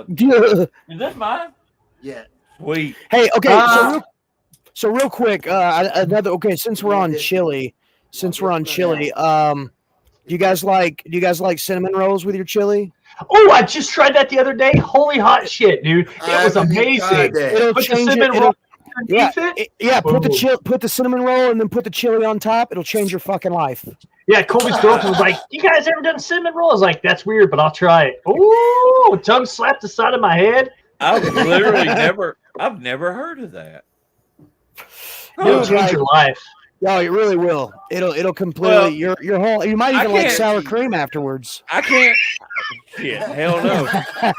Is this mine? Yeah. Sweet. Hey, okay, Ah. so real quick, another okay. Since we're on chili, do you guys like cinnamon rolls with your chili? Oh, I just tried that the other day. Holy hot shit, dude! It I was haven't amazing. tried that. It'll Put the change cinnamon it. roll underneath it. Yeah. Boom. Put the cinnamon roll and then put the chili on top. It'll change your fucking life. Yeah, Colby's girlfriend was like, "You guys ever done cinnamon roll?" I was like, "That's weird, but I'll try it." Ooh, tongue slapped the side of my head. I've literally never heard of that. It'll Dude, change like- your life. Oh, it really will. It'll completely Well, your whole. You might I even like can't- sour cream afterwards. I can't. Shit, hell no.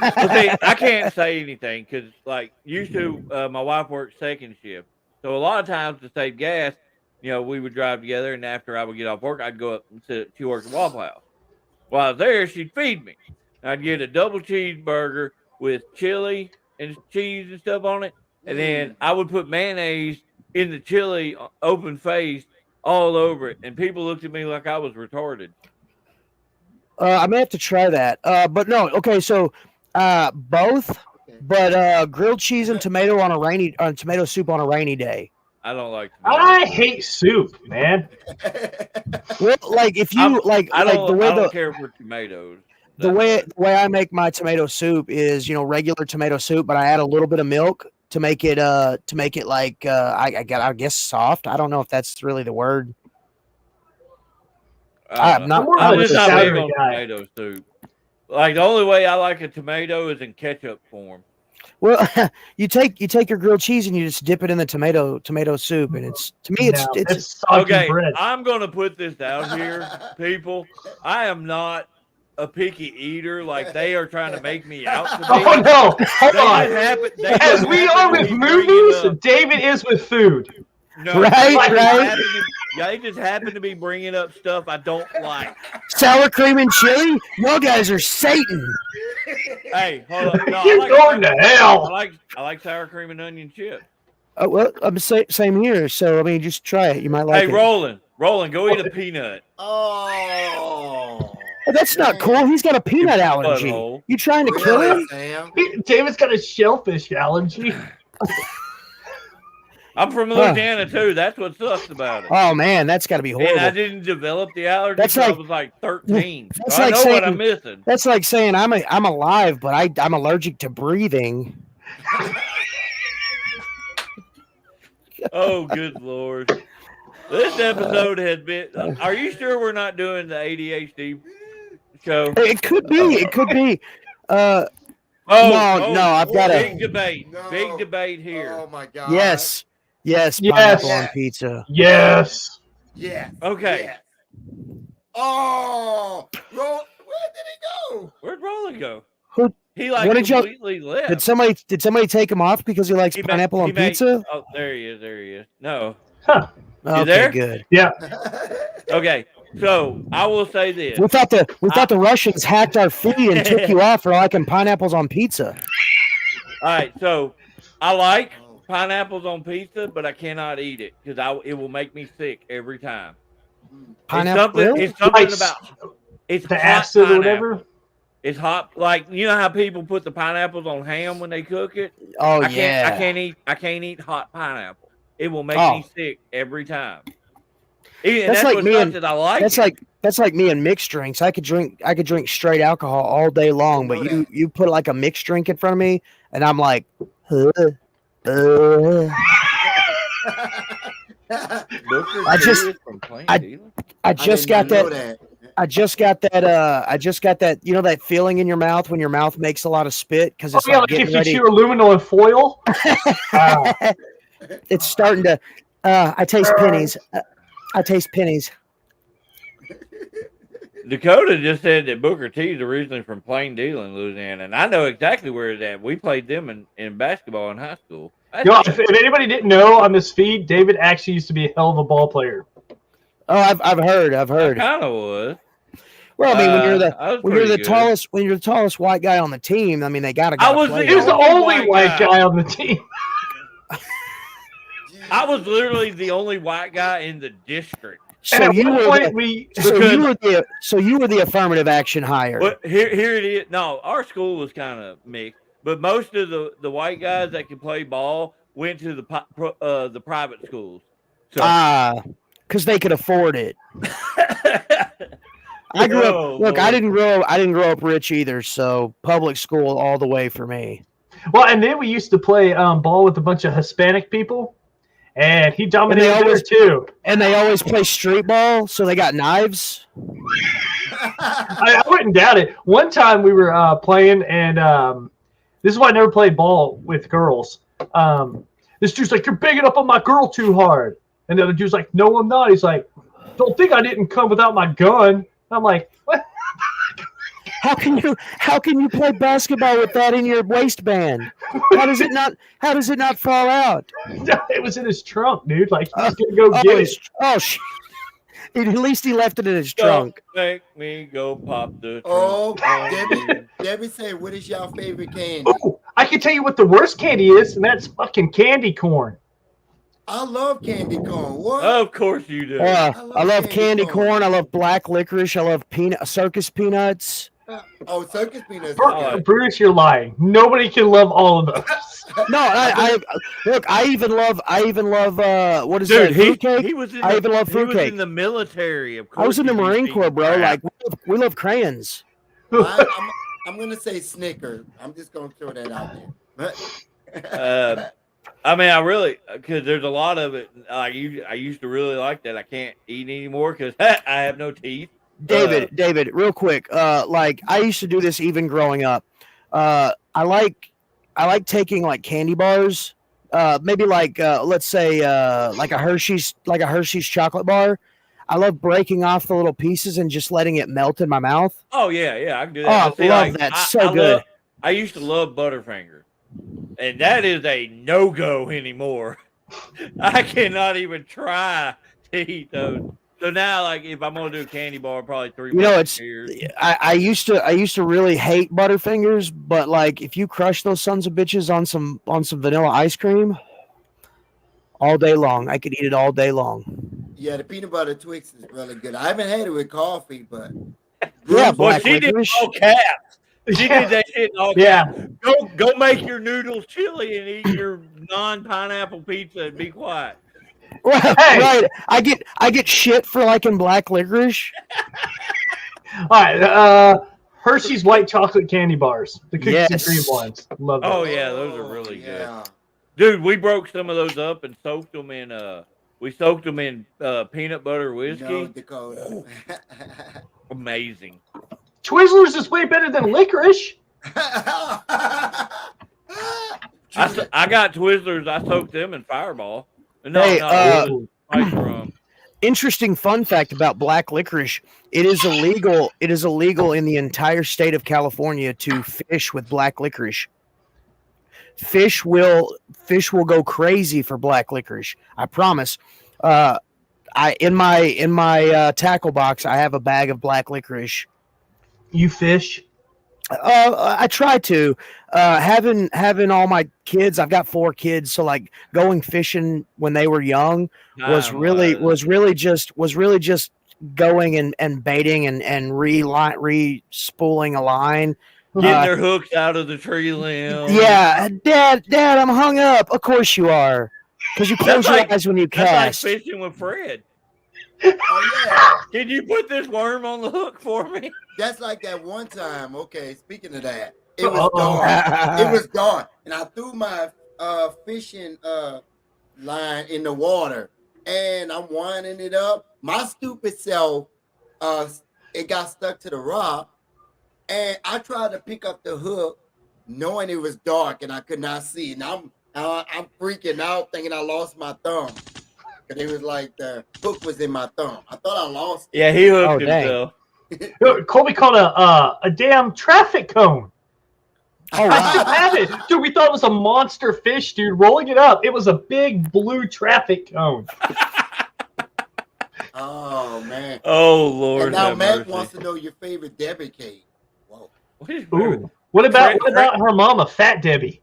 But see, I can't say anything because, like, used to, my wife worked second shift, so a lot of times to save gas, we would drive together, and after I would get off work, I'd go up and sit. She worked at Waffle House. While I was there, she'd feed me. I'd get a double cheeseburger with chili and cheese and stuff on it, and then I would put mayonnaise in the chili, open faced, all over it, and people looked at me like I was retarded. I may have to try that. But no, okay. So, both, but grilled cheese and tomato tomato soup on a rainy day. I don't like tomatoes. I hate soup, man. Well, like if you I don't, the way I don't care for tomatoes. the way I make my tomato soup is regular tomato soup, but I add a little bit of milk to make it like I guess soft. I don't know if that's really the word. I'm not. more I'm of a just not big sour on guy. tomato soup. Like the only way I like a tomato is in ketchup form. Well, you take your grilled cheese and you just dip it in the tomato soup, and it's to me No, it's it's soggy Okay, bread. I'm gonna put this out here, people. I am not a picky eater like they are trying to make me out to be. Oh no! Hold They on. just happen- they As just we happen are to with be bringing movies, up- David is with food. No, Right, they just right. happen to- They just happen to be bringing up stuff I don't like. sour cream and chili. Y'all guys are Satan. Hey, hold on. No, You're going to hell. I like sour cream and onion chips. Well, I'm same here. So I mean, just try it. You might like Hey, it. Roland, go eat a peanut. Oh. Oh, that's not cool. He's got a peanut allergy. Butthole. You trying to kill Really, him? Sam? David's got a shellfish allergy. I'm from Louisiana too. That's what sucks about it. Oh man, that's got to be And I horrible. didn't develop the allergy That's until I like- was like 13. that's So I like know what saying- I'm missing. That's like saying I'm alive, but I'm allergic to breathing. Oh, good Lord. This episode has been. Are you sure we're not doing the ADHD show? It could be. It could be. Oh, No, I've got big a debate. No. Big debate here. Oh my God. yes. Yes. Pineapple on pizza. Yes. Yes. Okay. Yes. Oh, where did he go? Where'd Roland go? Who- He like what did y'all- completely left. Did somebody take him off because he likes He made- pineapple on he made- pizza? Oh, there he is. There he is. No. Huh. Okay, there? good. Yeah. Okay. So I will say this. We thought the Russians hacked our feed and took you off for liking pineapples on pizza. All right. So I like pineapples on pizza, but I cannot eat it because it will make me sick every time. Pineapple. Really? It's something Like about it's The hot acid or pineapple. whatever. It's hot, like you know how people put the pineapples on ham when they cook it. Oh I yeah. can't eat hot pineapple. It will make Oh. me sick every time. And That's like what's me nuts and- that I like. That's like me and mixed drinks. I could drink straight alcohol all day long, but you put like a mixed drink in front of me, and I'm like, Booker I just- T is from Plain I- Dealer? I just got know that. I just got that. You know that feeling in your mouth when your mouth makes a lot of spit because Oh, it's yeah, like like if getting you ready. chew aluminum and foil. It's starting to. I taste pennies. I taste pennies. Dakota just said that Booker T is originally from Plain Dealer in Louisiana, and I know exactly where it's at. We played them in basketball in high school. If anybody didn't know on this feed, David actually used to be a hell of a ball player. Oh, I've heard. Kind of was. Well, I mean, when you're I was when you're pretty the good. tallest white guy on the team, I mean, they gotta. I was play He was the hard. only white guy on the team. I was literally the only white guy in the district. And So at you one were point, so you were the affirmative action hire. But here it is. No, our school was kind of mixed, but most of the white guys that could play ball went to the private schools. So Because they could afford it. I grew Oh, up. Look, I Lord. didn't grow up rich either. So public school all the way for me. well, and then we used to play ball with a bunch of Hispanic people, and he dominated there always- too. And they always play street ball, so they got knives. I wouldn't doubt it. One time we were playing, and this is why I never played ball with girls. This dude's like, "You're bigging up on my girl too hard," and the other dude's like, "No, I'm not." He's like, "Don't think I didn't come without my gun." I'm like, "What?" How can you play basketball with that in your waistband? How does it not fall out? It was in his trunk, dude. Like he's gonna go get it. At least he left it in his Don't trunk. make me go pop the trunk. Oh, on Debbie said, "What is your favorite candy?" Oh, I can tell you what the worst candy is, and that's fucking candy corn. I love candy corn. What? Of course you do. I love candy candy corn. corn. I love black licorice. I love circus peanuts. Oh, circus peanuts. Oh, Bruce, you're lying. Nobody can love all of those. No, I look. I even love. What is Dude, that? Fruitcake. he was in I even love he was fruitcake. in the military. Of course, I was in the he'd be Marine eating Corps, bro. crap. Like we love crayons. I'm gonna say Snicker. I'm just gonna throw that out there. I mean, I really because there's a lot of it. I used to really like that. I can't eat anymore because I have no teeth. David, real quick. Like I used to do this even growing up. I like taking like candy bars. Maybe like let's say like a Hershey's chocolate bar. I love breaking off the little pieces and just letting it melt in my mouth. Oh yeah, I can do Oh, that. But I love that. So good. I used to love Butterfinger, and that is a no-go anymore. I cannot even try to eat those. So now, like, if I'm gonna do a candy bar, probably 3 years. I used to really hate Butterfingers, but like if you crush those sons of bitches on some vanilla ice cream, all day long, I could eat it all day long. Yeah, the peanut butter Twix is really good. I haven't had it with coffee, but Yeah, Well, black she did licorice. all caps. She did that shit in all Yeah. caps. Go make your noodles chili and eat your non-pineapple pizza and be quiet. Right, Hey! right. I get shit for liking black licorice. All right, Hershey's white chocolate candy bars, the cookies and Yes. cream ones. Love those. Oh yeah, those are really good. Yeah. Dude, we broke some of those up and soaked them in peanut butter whiskey. No, Dakota. Amazing. Twizzlers is way better than licorice. I got Twizzlers. I soaked them in Fireball. No, Hey, no, spice rum. Interesting fun fact about black licorice: it is illegal. It is illegal in the entire state of California to fish with black licorice. Fish will go crazy for black licorice. I promise. In my tackle box, I have a bag of black licorice. You fish? I try to. Having all my kids. I've got 4 kids, so like going fishing when they were young was really just going and baiting and re-spooling a line. Getting their hooks out of the tree limb. Yeah, Dad, I'm hung up. Of course you are, because you close your eyes when you cast. That's like fishing with Fred. Oh yeah. Can you put this worm on the hook for me? That's like that one time. Okay, speaking of that, it was dark. It was dark, and I threw my fishing line in the water, and I'm winding it up. My stupid self, it got stuck to the rock, and I tried to pick up the hook, knowing it was dark and I could not see. And I'm freaking out, thinking I lost my thumb. It was like the hook was in my thumb. I thought I lost it. Yeah, he hooked himself. Colby caught a damn traffic cone. Oh, I still wow. have it. Dude, we thought it was a monster fish, dude. Rolling it up. It was a big blue traffic cone. Oh man. Oh Lord. And now have Matt mercy. wants to know your favorite Debbie cake. Whoa. What is Ooh. What about her mama, Fat Debbie?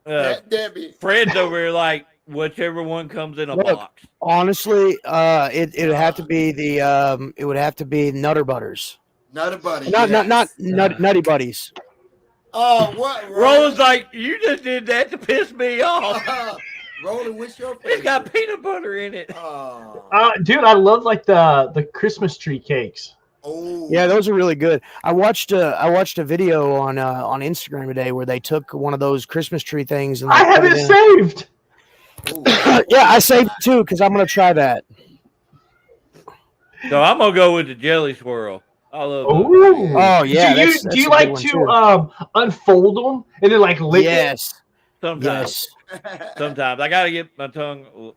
Fat Debbie. Fred's over here like whichever one comes in a Look, box. Honestly, it would have to be Nutter Butters. Not a buddy. Not yes. Nutty Buddies. Oh, what? Roland's like, you just did that to piss me off. Roland, what's your It's favorite? got peanut butter in it. Oh. Dude, I love like the Christmas tree cakes. Oh. Yeah, those are really good. I watched a video on Instagram today where they took one of those Christmas tree things and I they have put it in. saved. Yeah, I saved it too because I'm gonna try that. So I'm gonna go with the jelly swirl. I love it. Ooh. Oh yeah, do you that's do you a like good to one, too. unfold them and then like lick it? Yes, Sometimes. yes. Sometimes I gotta get my tongue.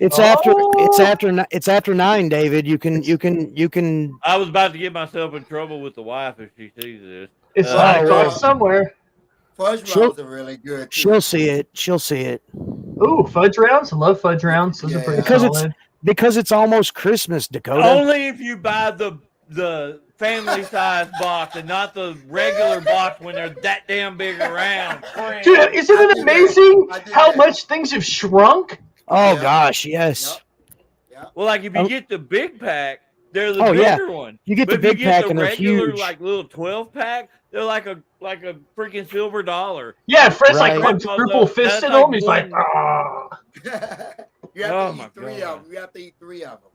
It's after 9, David. You can. I was about to get myself in trouble with the wife if she sees this. It's well. somewhere. Fudge She'll- rounds are really good. Too. She'll see it. She'll see it Ooh, fudge rounds. I love fudge rounds. Those are pretty because solid. it's almost Christmas, Dakota. Only if you buy the family size box and not the regular box when they're that damn big around. Dude, isn't I it did amazing that. I did how that. much things have shrunk? Oh Yeah. gosh, yes. Yep. Well, like if you get the big pack, they're the Oh, yeah. bigger one. You get But the if big you get pack the and they're regular, huge. like little 12 pack, they're like a freaking silver dollar. Yeah, Fred's Right. like quadruple fisted That's like them. He's like, one- ah. You have Oh, to my eat 3 God. of them. You have to eat 3 of them.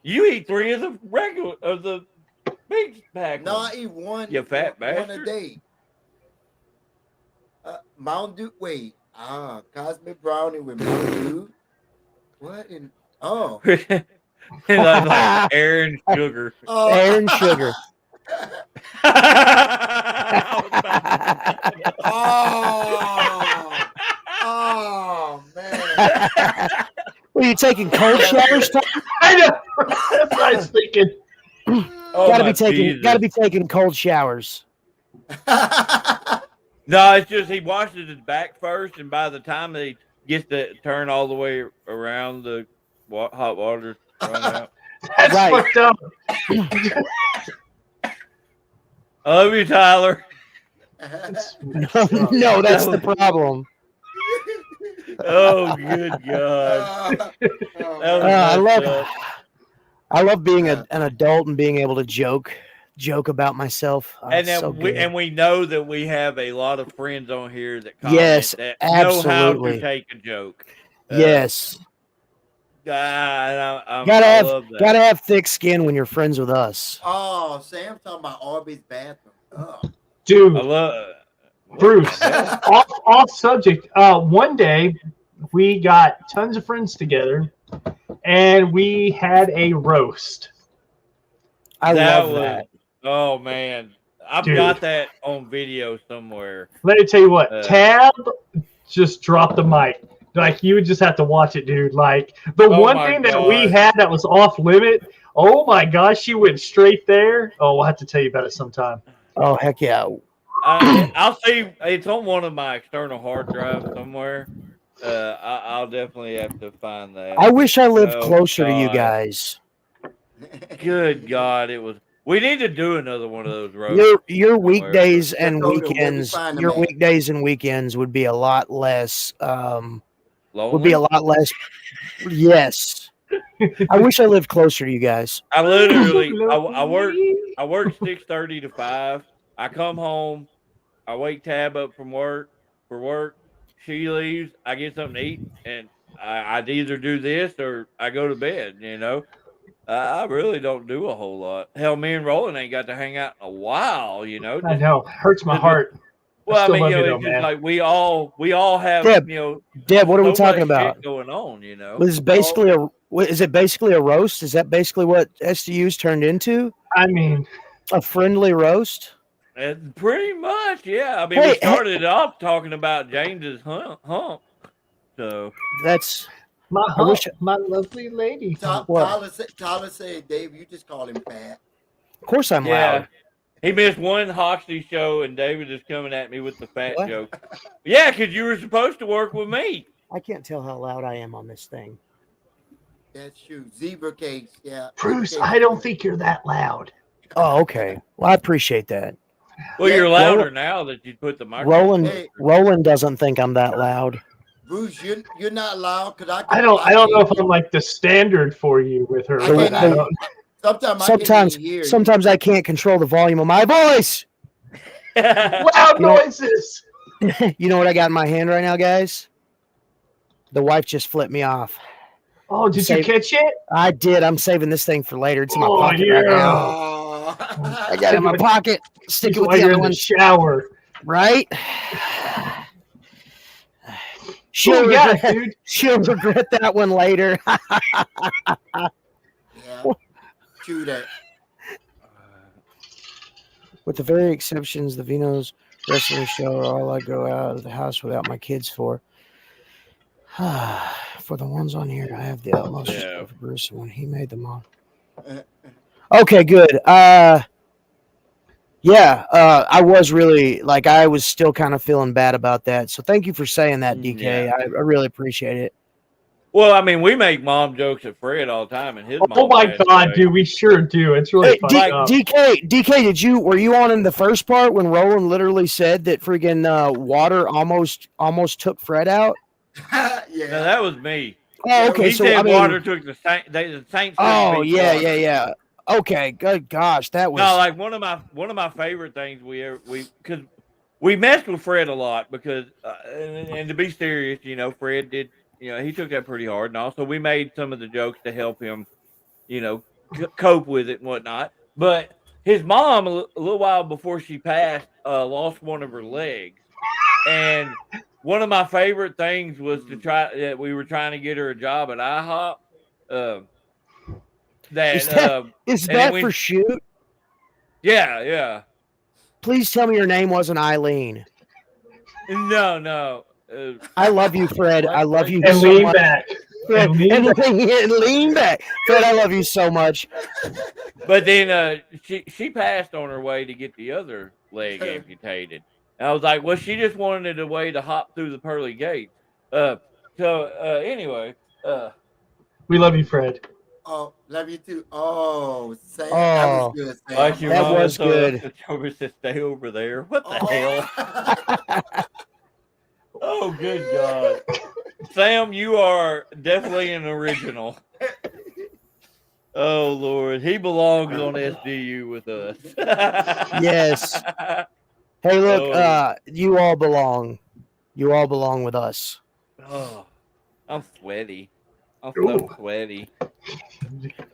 You eat 3 of the regular of the big pack. No, ones. I eat one. You fat one bastard. a day. Mountain Dew. Wait. Cosmic brownie with Mountain Dew. What in? Oh. like Aaron Sugar. Oh. Aaron Sugar. Oh. Oh man. Were you taking cold showers, Tom? I know. That's what I was thinking. Oh, gotta my be taking cold showers. No, it's just he washes his back first, and by the time he gets to turn all the way around, the hot water run out. That's Right. fucked up. I love you, Tyler. No, that's the problem. Oh, good God. That was messed up. I love being an adult and being able to joke about myself. Oh, And it's then so good. we know that we have a lot of friends on here that comment Yes, that know how absolutely. to take a joke. Yes, I gotta love that. have thick skin when you're friends with us. Oh, Sam talking about Arby's bathroom. Oh. Dude, I love. Bruce, off subject. One day we got tons of friends together, and we had a roast. I love that. Oh man, I've Dude. got that on video somewhere. Let me tell you what, Uh, Tab just dropped the mic. Like, you would just have to watch it, dude. Like, the Oh one my thing that we God. had that was off limit, oh my gosh, she went straight there. Oh, we'll have to tell you about it sometime. Oh heck yeah! I'll see. It's on one of my external hard drives somewhere. I'll definitely have to find that. I wish I lived Oh, closer to you God. guys. Good God, it was. We need to do another one of those roads. Your somewhere. weekdays and Dakota, where we weekends, find 'em your at? weekdays and weekends would be a lot less. Would be a Lonely? lot less. Yes, I wish I lived closer to you guys. I literally, I work 6:30 to 5. I come home. I wake Tab up from work for work. She leaves. I get something to eat, and I'd either do this or I go to bed. I really don't do a whole lot. Hell, me and Roland ain't got to hang out in a while. I know. Hurts my heart. Well, I still mean, love you, it's though, just man. like we all have, Deb, Deb, what are we so talking much about? shit going on, Is basically is it basically a roast? Is that basically what SDU's turned into? I mean, A friendly roast? And pretty much, yeah. I mean, Hey, we started off talking about James's hump. So That's my I wish- my lovely lady. What? Tyler said, Dave, you just call him fat. of course I'm yeah, loud. he missed one Hoxie show, and David is coming at me with the fat What? joke. Yeah, because you were supposed to work with me. I can't tell how loud I am on this thing. That's true. Zebra cakes, yeah. Bruce, Zebra I cakes. don't think you're that loud. Oh, okay. Well, I appreciate that. Well, Yeah, you're louder now that you put the microphone. Roland doesn't think I'm that loud. Bruce, you're not loud because I don't know if I'm like the standard for you with her. I but can't I even- don't. Sometimes I can't control the volume of my voice. Loud You know- noises. You know what I got in my hand right now, guys? The wife just flipped me off. Oh, did you catch it? I did. I'm saving this thing for later. It's in my Oh, pocket yeah. right now. Oh. I got it in my pocket. Stick He's it with while the you're other in one, the shower. right? She'll dude. She'll regret that one later. Yeah. True that. With the very exceptions, the Vino's wrestling show are all I go out of the house without my kids for. For the ones on here, I have the utmost respect for Bruce when he made them on. Okay, good. I was really I was still kind of feeling bad about that. So thank you for saying that, DK. Yeah. I really appreciate it. Well, I mean, we make mom jokes at Fred all the time, and his Oh mom my passed God, away. dude, we sure do. It's really Hey, funny. DK, were you on in the first part when Roland literally said that freaking water almost took Fred out? Yeah. No, that was me. Oh, okay. He So said I mean, water took the Saints. oh took beach yeah, water. yeah. Okay, good gosh, that was No, like one of my favorite things because we messed with Fred a lot because and to be serious, Fred did he took that pretty hard, and also we made some of the jokes to help him, cope with it and whatnot. But his mom, a little while before she passed, lost one of her legs, and one of my favorite things was to try that we were trying to get her a job at IHOP. Is that for shoot? Yeah. Please tell me your name wasn't Eileen. No. I love you, Fred. I love you And so lean much. back. Fred, And lean and lean back. Fred, I love you so much. But then she passed on her way to get the other leg amputated. And I was like, well, she just wanted a way to hop through the pearly gates. Anyway. We love you, Fred. Oh, love you too. Oh, Sam, Oh, that was good, Sam. Like your That mom was told us good. to Toby said, stay over there. What the hell? Oh, good God. Sam, you are definitely an original. Oh, Lord. He belongs on SDU with us. Yes. Hey, look, Oh. you all belong. You all belong with us. Oh, I'm sweaty. I'm so sweaty.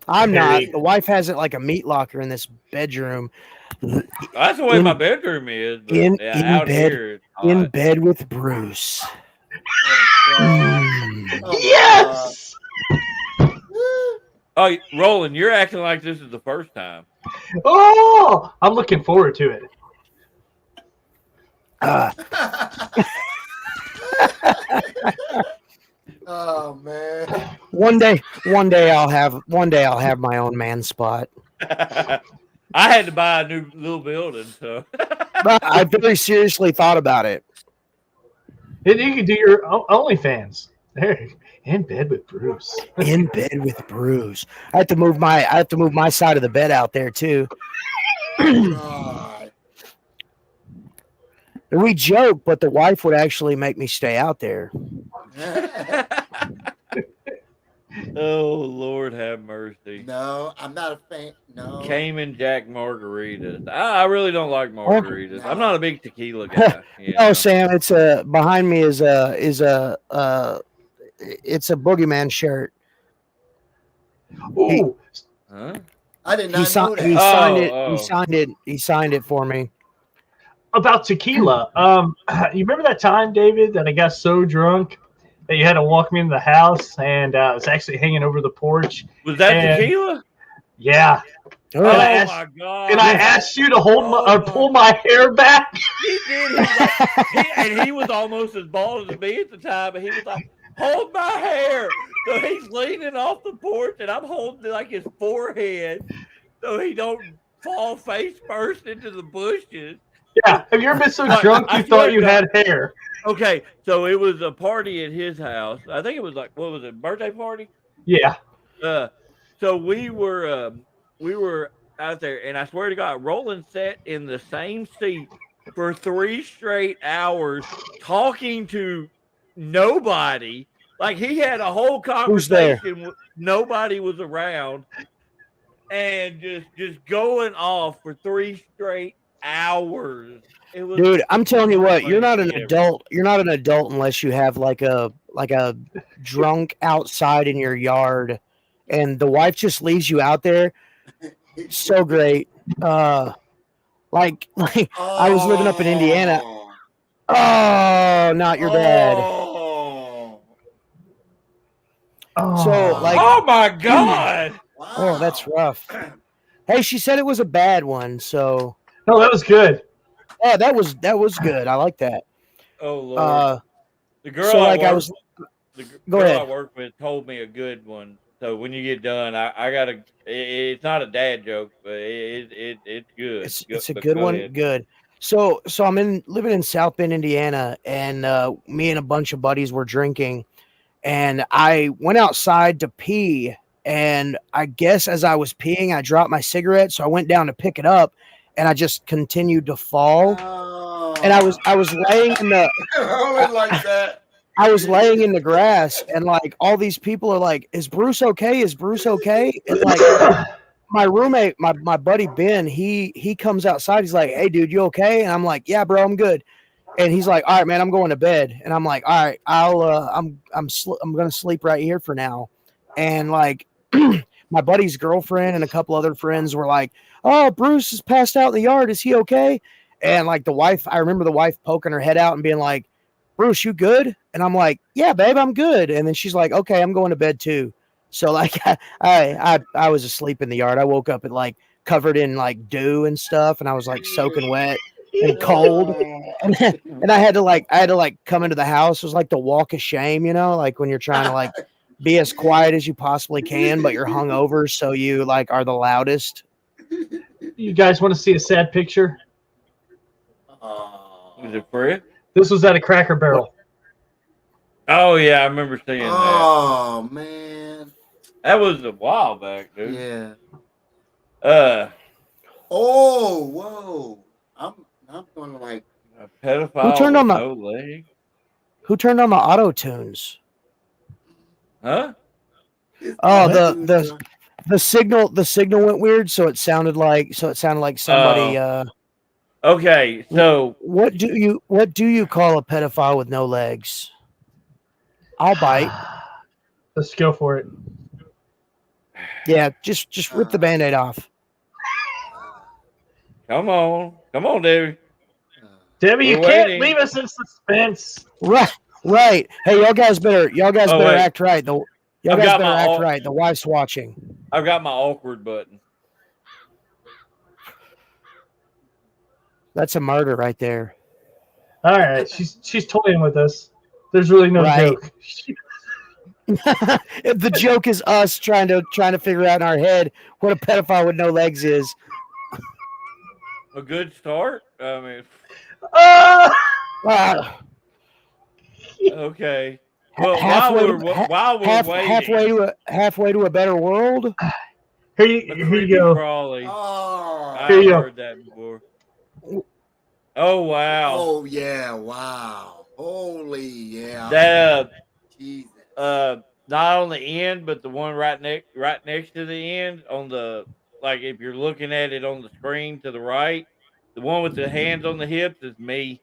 I'm not. Hey. The wife has it like a meat locker in this bedroom. That's the way In- my bedroom is. But in out bed- here, it's in hot. bed with Bruce. Oh, God. Yes. Oh, Roland, you're acting like this is the first time. Oh, I'm looking forward to it. Uh, Oh man. one day I'll have my own man spot. I had to buy a new little building, so But I very seriously thought about it. And you can do your OnlyFans. There, in bed with Bruce. In bed with Bruce. I have to move my side of the bed out there too. God. And we joke, but the wife would actually make me stay out there. oh Lord have mercy. No, I'm not a fan. No. Cayman Jack margaritas. I really don't like margaritas. I'm not a big tequila guy. You No, know? Sam, it's behind me is a it's a boogeyman shirt. Ooh, Huh? I did He, not know he that. signed it. Oh. He signed it for me. about tequila. You remember that time, David, that I got so drunk that you had to walk me into the house, and I was actually hanging over the porch. Was that And- tequila? Yeah, Oh, Oh I asked- my god! and I asked you to hold my, Oh, pull my hair back. He did. He was like, and he was almost as bald as me at the time, and he was like, "Hold my hair." So he's leaning off the porch, and I'm holding like his forehead, so he don't fall face first into the bushes. Yeah, have you ever been so Like, drunk I you swear thought to you God. had hair? Okay, so it was a party at his house. I think it was like, what was it, birthday party? Yeah. So we were out there, and I swear to God, Roland sat in the same seat for 3 straight hours talking to nobody. Like he had a whole Who's there? conversation. Nobody was around, and just going off for 3 straight hours. It was, dude, I'm telling you what, you're not an Funniest thing adult. You're not an adult unless you have like a drunk outside in your yard, and the wife just leaves you out there. So great. Like I was living up in Indiana. Oh, not your bed. Oh. So, like- oh my God! Wow. Oh, that's rough. Hey, she said it was a bad one, so No, that was good. yeah, that was good. I like that. Oh Lord! The girl so like I was the Go girl ahead. I work with told me a good one. So when you get done, I gotta. It's not a dad joke, but it's good. it's a But good go one. ahead. Good. So I'm living in South Bend, Indiana, and me and a bunch of buddies were drinking, and I went outside to pee, and I guess as I was peeing, I dropped my cigarette, so I went down to pick it up, and I just continued to fall, Oh. and I was laying in the Rolling like that. I was laying in the grass, and like all these people are like, "Is Bruce okay? Is Bruce okay?" And like my roommate, my buddy Ben, he comes outside. He's like, "Hey, dude, you okay?" And I'm like, "Yeah, bro, I'm good." And he's like, "All right, man, I'm going to bed." And I'm like, "All right, I'm gonna sleep right here for now." And like my buddy's girlfriend and a couple other friends were like, "Oh, Bruce is passed out in the yard. Is he okay?" And like the wife, I remember the wife poking her head out and being like, "Bruce, you good?" And I'm like, "Yeah, babe, I'm good." And then she's like, "Okay, I'm going to bed too." So like I was asleep in the yard. I woke up and like covered in like dew and stuff, and I was like soaking wet and cold. And I had to like come into the house. It was like the walk of shame, you know, like when you're trying to like be as quiet as you possibly can, but you're hungover, so you like are the loudest. You guys want to see a sad picture? Was it Fred? This was at a Cracker Barrel. Oh yeah, I remember seeing that. Oh man. That was a while back, dude. Yeah. Oh, whoa. I'm going to like. a pedophile. Who turned on with my- no leg? Who turned on the auto tunes? Huh? Oh, the signal went weird, so it sounded like somebody. Okay, so What do you call a pedophile with no legs? I'll bite. Let's go for it. Yeah, just rip the Band-Aid off. Come on, Debbie. Debbie, you We're can't waiting. leave us in suspense. Right. Hey, y'all guys better Oh, wait. act right. Y'all I've guys got better my act au- right. The wife's watching. I've got my awkward button. That's a murder right there. All right, she's toying with us. There's really no Right. joke. If the joke is us trying to figure out in our head what a pedophile with no legs is. A good start. I mean, Ah, okay. Well, halfway while we're waiting, halfway to a better world. Here a you creepy go. crawly. Oh. I've Here you go. heard that before. Oh wow. Oh yeah! Wow! Holy yeah! That Jesus! not on the end, but the one right next to the end on the, like, if you're looking at it on the screen to the right, the one with the hands on the hips is me.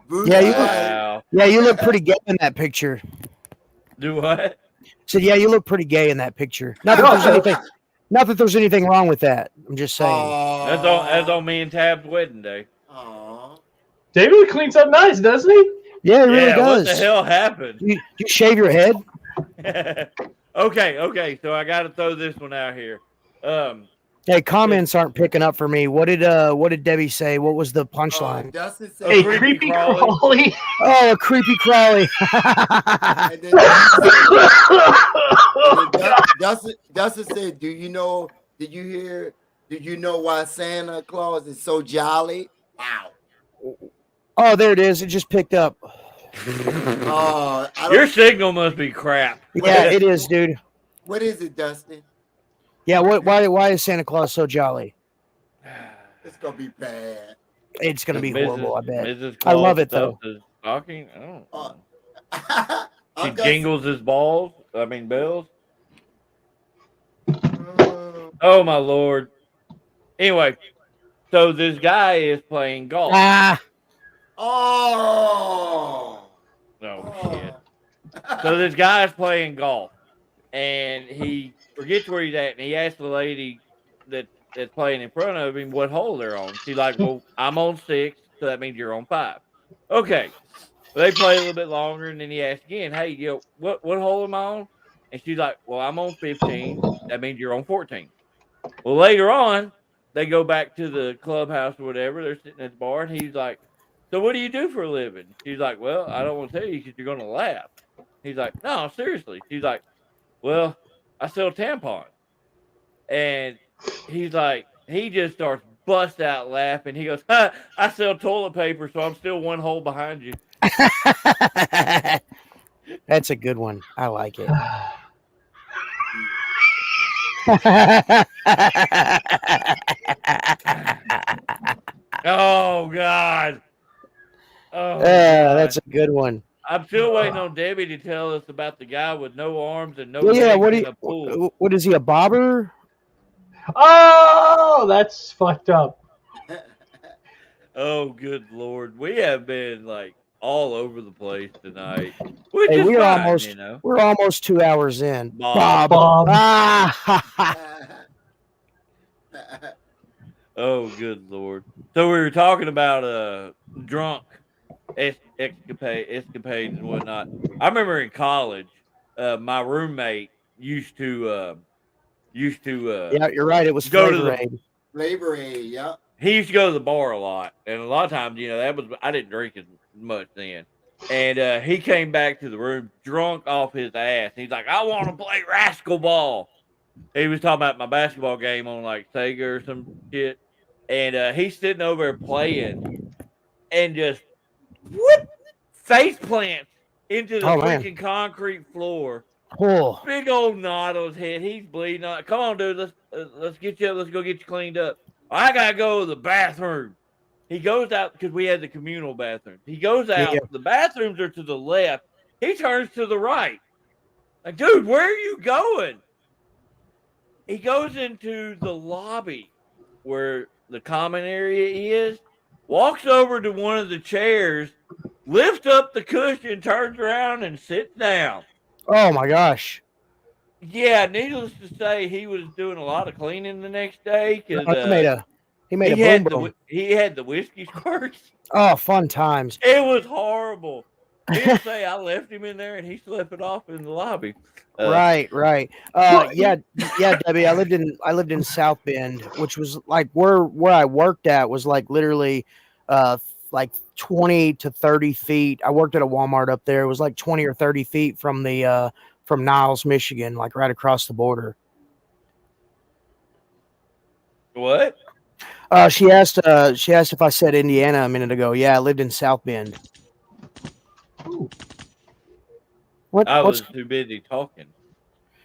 Bruce Yeah, you Wow. Yeah, you look pretty gay in that picture. Do what? So yeah, you look pretty gay in that picture. Not that there's anything wrong with that. I'm just saying. That's on me and Tab's wedding day. Aw. David cleans up nice, doesn't he? Yeah, it really does. What the hell happened? You shave your head? Okay. So I got to throw this one out here. Hey, comments aren't picking up for me. What did Debbie say? What was the punchline? Dustin said, A creepy creepy crawly. crawly. Oh, a creepy crawly. and then Dustin said, "Do you know? Did you hear? Did you know why Santa Claus is so jolly?" Wow. Oh, there it is. It just picked up. Your signal must be crap. Yeah, it is, dude. What is it, Dustin? Yeah, why is Santa Claus so jolly? It's gonna be bad. It's gonna be horrible, I bet. Mrs. I love it, Claus though. stuffs his stocking. I don't know. She I've got jingles his bells. some- Oh my lord. Anyway, so this guy is playing golf. Ah, Oh. Shit. So this guy is playing golf, and he forgets where he's at, and he asks the lady that's playing in front of him what hole they're on. She's like, "Well, I'm on 6, so that means you're on 5." Okay. Well, they play a little bit longer, and then he asks again, "Hey, what hole am I on?" And she's like, "Well, I'm on 15. That means you're on 14." Well, later on, they go back to the clubhouse or whatever. They're sitting at the bar, and he's like, "So what do you do for a living?" She's like, "Well, I don't want to tell you because you're going to laugh." He's like, "No, seriously." She's like, "Well, I sell tampons." And he's like, he just starts bust out laughing. He goes, "Ha, I sell toilet paper, so I'm still one hole behind you." that's a good one. I like it. Oh God. Oh, Yeah, that's a good one. I'm still waiting on Debbie to tell us about the guy with no arms and no Yeah, legs in a pool. what is he, a bobber? Oh, that's fucked up. Oh, good Lord. We have been like all over the place tonight. Which Hey, is we're fine, we're almost 2 hours in. Bob. Bob. Ah, Oh, good Lord. So we were talking about drunk escapades and whatnot. I remember in college, my roommate used to yeah, you're right. It was go to Flavor the Aid. Flavor Aid, yeah. he used to go to the bar a lot, and a lot of times, I didn't drink as much then. And he came back to the room drunk off his ass. He's like, "I want to play rascal ball." He was talking about my basketball game on like Sega or some shit, and he's sitting over there playing, and just whoop, face plants into the freaking concrete floor. Oh, Big old knot on his head. He's bleeding. Come on, dude. Let's get you up. Let's go get you cleaned up. I gotta go to the bathroom. He goes out because we had the communal bathrooms. He goes out. Yeah. The bathrooms are to the left. He turns to the right. Like, dude, where are you going? He goes into the lobby where the common area is, walks over to one of the chairs, lifts up the cushion, turns around, and sits down. oh my gosh. Yeah, needless to say, he was doing a lot of cleaning the next day because he made a boom boom. he had the whiskey squirts. Oh, fun times. It was horrible. He'll say I left him in there and he slept it off in the lobby. Right. Well, Yeah, Debbie. I lived in South Bend, which was like where I worked at was like literally, like 20 to 30 feet. I worked at a Walmart up there. It was like 20 or 30 feet from the from Niles, Michigan, like right across the border. What? She asked if I said Indiana a minute ago. Yeah, I lived in South Bend. Ooh. I was too busy talking.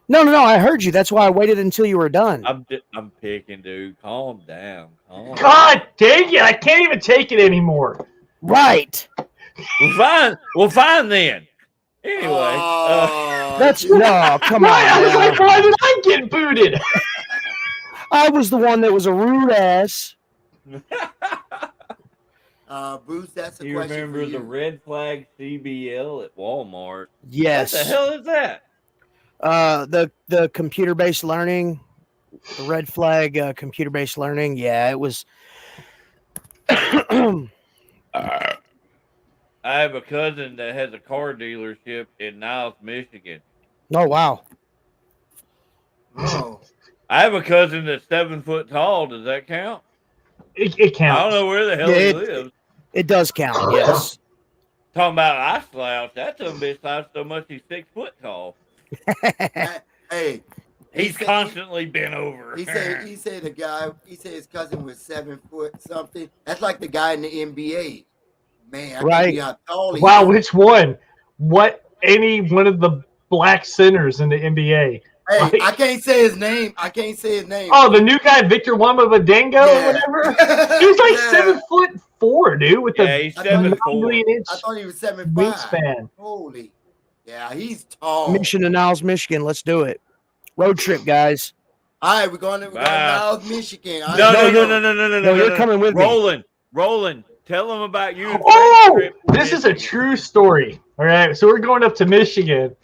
No. I heard you. That's why I waited until you were done. I'm picking, dude. Calm down. God dang it! I can't even take it anymore. Right. Well, fine then. Anyway, that's no. Come on. I was like, why did I get booted? I was the one that was a rude ass. Bruce, that's a you question remember for you. the red flag CBL at Walmart? Yes. What the hell is that? The computer-based learning, the red flag computer-based learning. Yeah, it was. I have a cousin that has a car dealership in Niles, Michigan. Oh wow. Oh. I have a cousin that's 7 foot tall. Does that count? It counts. I don't know where the hell he lives. It does count. Yes. Talking about I slouch. That some bitch slouched so much he's 6 foot tall. Hey, he's constantly bent over. He said his cousin was 7 foot something. That's like the guy in the NBA. Man, I right. How tall he wow, is. which one? What? Any one of the black centers in the NBA? Hey, like, I can't say his name. Oh, the new guy, Victor Wembanyama or whatever. He's like 7'4", dude. With he's 7'4". I thought he was 7'5". Wingspan. Holy, yeah, he's tall. Mission to Niles, Michigan. Let's do it. Road trip, guys. All right, we're going to Niles, Michigan. No, you're coming with me. Roland, tell them about you. Oh, this is a true story. All right, so we're going up to Michigan.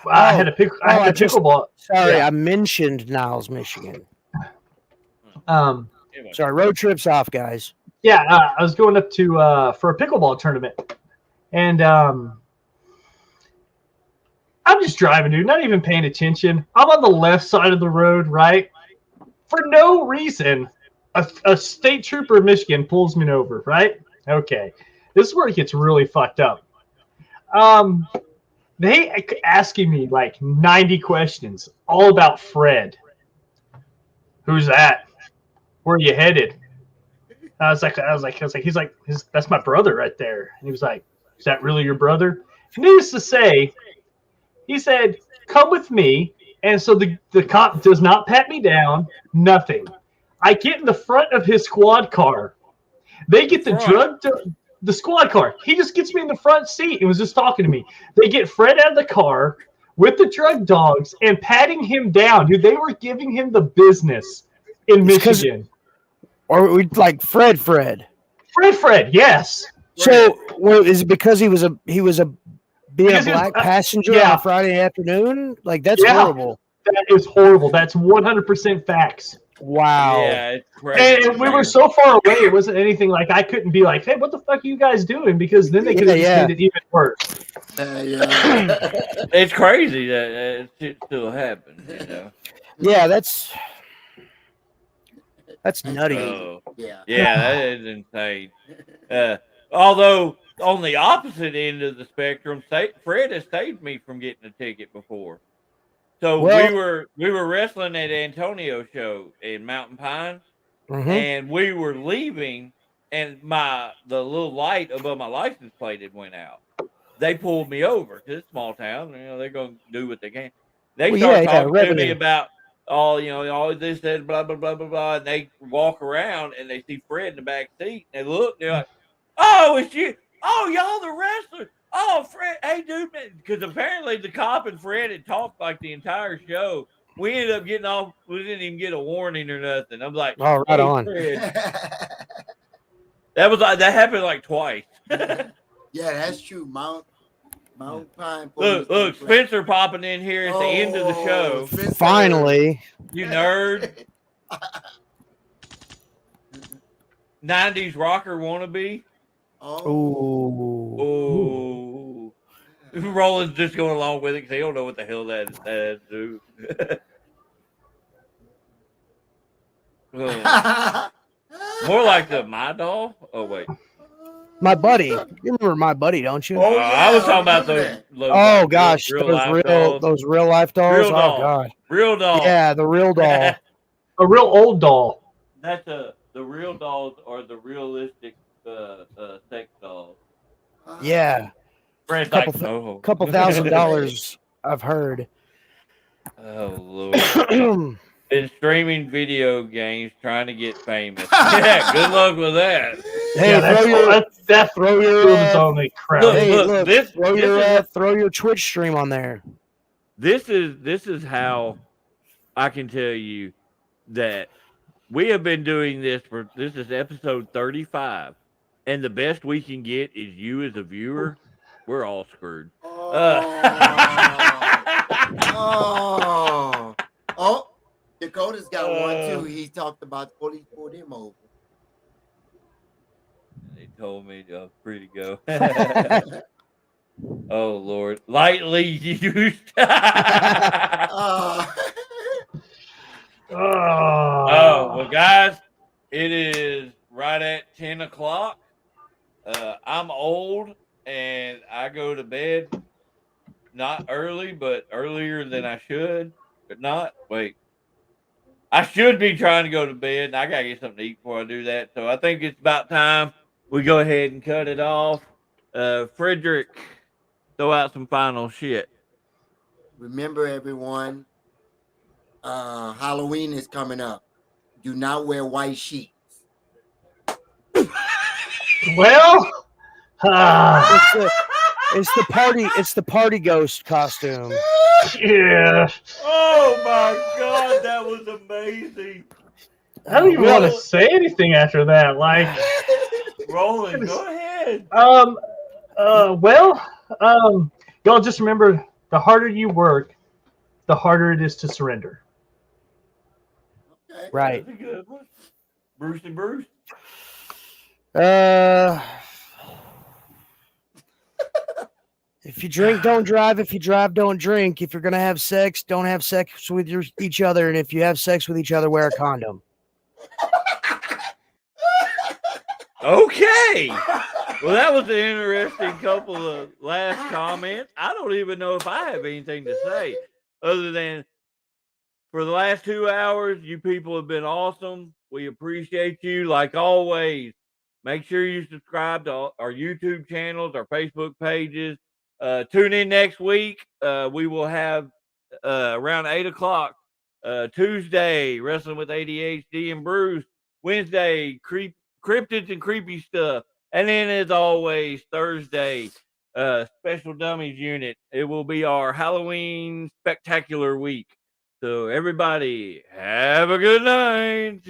I had a pickleball. Sorry, I mentioned Niles, Michigan. Sorry, road trips off, guys. Yeah, I was going up to for a pickleball tournament, and I'm just driving, dude, not even paying attention. I'm on the left side of the road, right? For no reason, a state trooper of Michigan pulls me over, right? Okay, this is where it gets really fucked up. They asking me like 90 questions, all about Fred. Who's that? Where are you headed? I was like, that's my brother right there. And he was like, is that really your brother? Needless to say, he said, come with me. And so the cop does not pat me down, nothing. I get in the front of his squad car. They get the squad car. He just gets me in the front seat and was just talking to me. They get Fred out of the car with the drug dogs and patting him down. Dude, they were giving him the business in Michigan. Or we like Fred, yes. So is it because he was a being a black passenger on a Friday afternoon? Like that's horrible. That is horrible. That's 100% facts. Wow. Yeah, it's crazy. And we were so far away, it wasn't anything like I couldn't be like, hey, what the fuck are you guys doing? Because then they could have made it even worse. It's crazy that it still happens, you know. Yeah, that's nutty. Yeah, that is insane. Although on the opposite end of the spectrum, Fred has saved me from getting a ticket before. So we were wrestling at Antonio's show in Mountain Pine, and we were leaving, and the little light above my license plate had went out. They pulled me over because it's a small town. You know, they're going to do what they can. They start talking to me about all this, that, blah, blah, blah, blah, blah. And they walk around and they see Fred in the back seat. And they look, they're like, oh, it's you. Oh, y'all the wrestler. Oh, Fred. Hey, dude. Because apparently the cop and Fred had talked like the entire show. We ended up getting off. We didn't even get a warning or nothing. I'm like, oh, right on. That happened like twice. Yeah, that's true. Mount Pine. Look, Spencer popping in here at the end of the show. Spencer. Finally. You nerd. 90s rocker wannabe. Ooh. Oh. Roland's just going along with it because he don't know what the hell that is, dude. Oh. More like the My Doll. Oh, wait. My buddy. You remember My Buddy, don't you? Oh, yeah, I was talking about remember those. Oh gosh, real life dolls. those real life dolls. Real Oh doll. god. Real doll. Yeah, the real doll. A real old doll. That's the real dolls are the realistic sex dolls. Yeah. Fred's Couple like, no. Couple $1,000 I've heard. Oh Lord. Been streaming video games trying to get famous. Yeah, good luck with that. Hey, Yeah, that's throw your Doom's only crowd. Look, throw your Twitch stream on there. This is how I can tell you that we have been doing this this is episode 35, and the best we can get is you as a viewer. We're all screwed. Oh, Dakota's got one too. He talked about police pulled him over. They told me I'm free to go. Oh Lord, lightly used. Oh well, guys, it is right at 10 o'clock. I'm old and I go to bed not early, but earlier than I should. But not wait. I should be trying to go to bed, and I gotta get something to eat before I do that. So I think it's about time we go ahead and cut it off. Frederick, throw out some final shit. Remember, everyone, Halloween is coming up. Do not wear white sheets. Well, it's the party ghost costume. Yeah. Oh my God, that was amazing. I don't even want to say anything after that. Like, Roland, go ahead. Y'all just remember, the harder you work, the harder it is to surrender. Okay. Right. That's a good one. Bruce and Bruce. If you drink, don't drive. If you drive, don't drink. If you're gonna have sex, don't have sex with each other. And if you have sex with each other, wear a condom. Okay. Well, that was an interesting couple of last comments. I don't even know if I have anything to say other than for the last 2 hours, you people have been awesome. We appreciate you like always. Make sure you subscribe to our YouTube channels, our Facebook pages. Tune in next week. We will have around 8 o'clock Tuesday, Wrestling with ADHD and Bruce. Wednesday, cryptids and creepy stuff. And then, as always, Thursday, Special Dummies Unit. It will be our Halloween spectacular week. So, everybody, have a good night.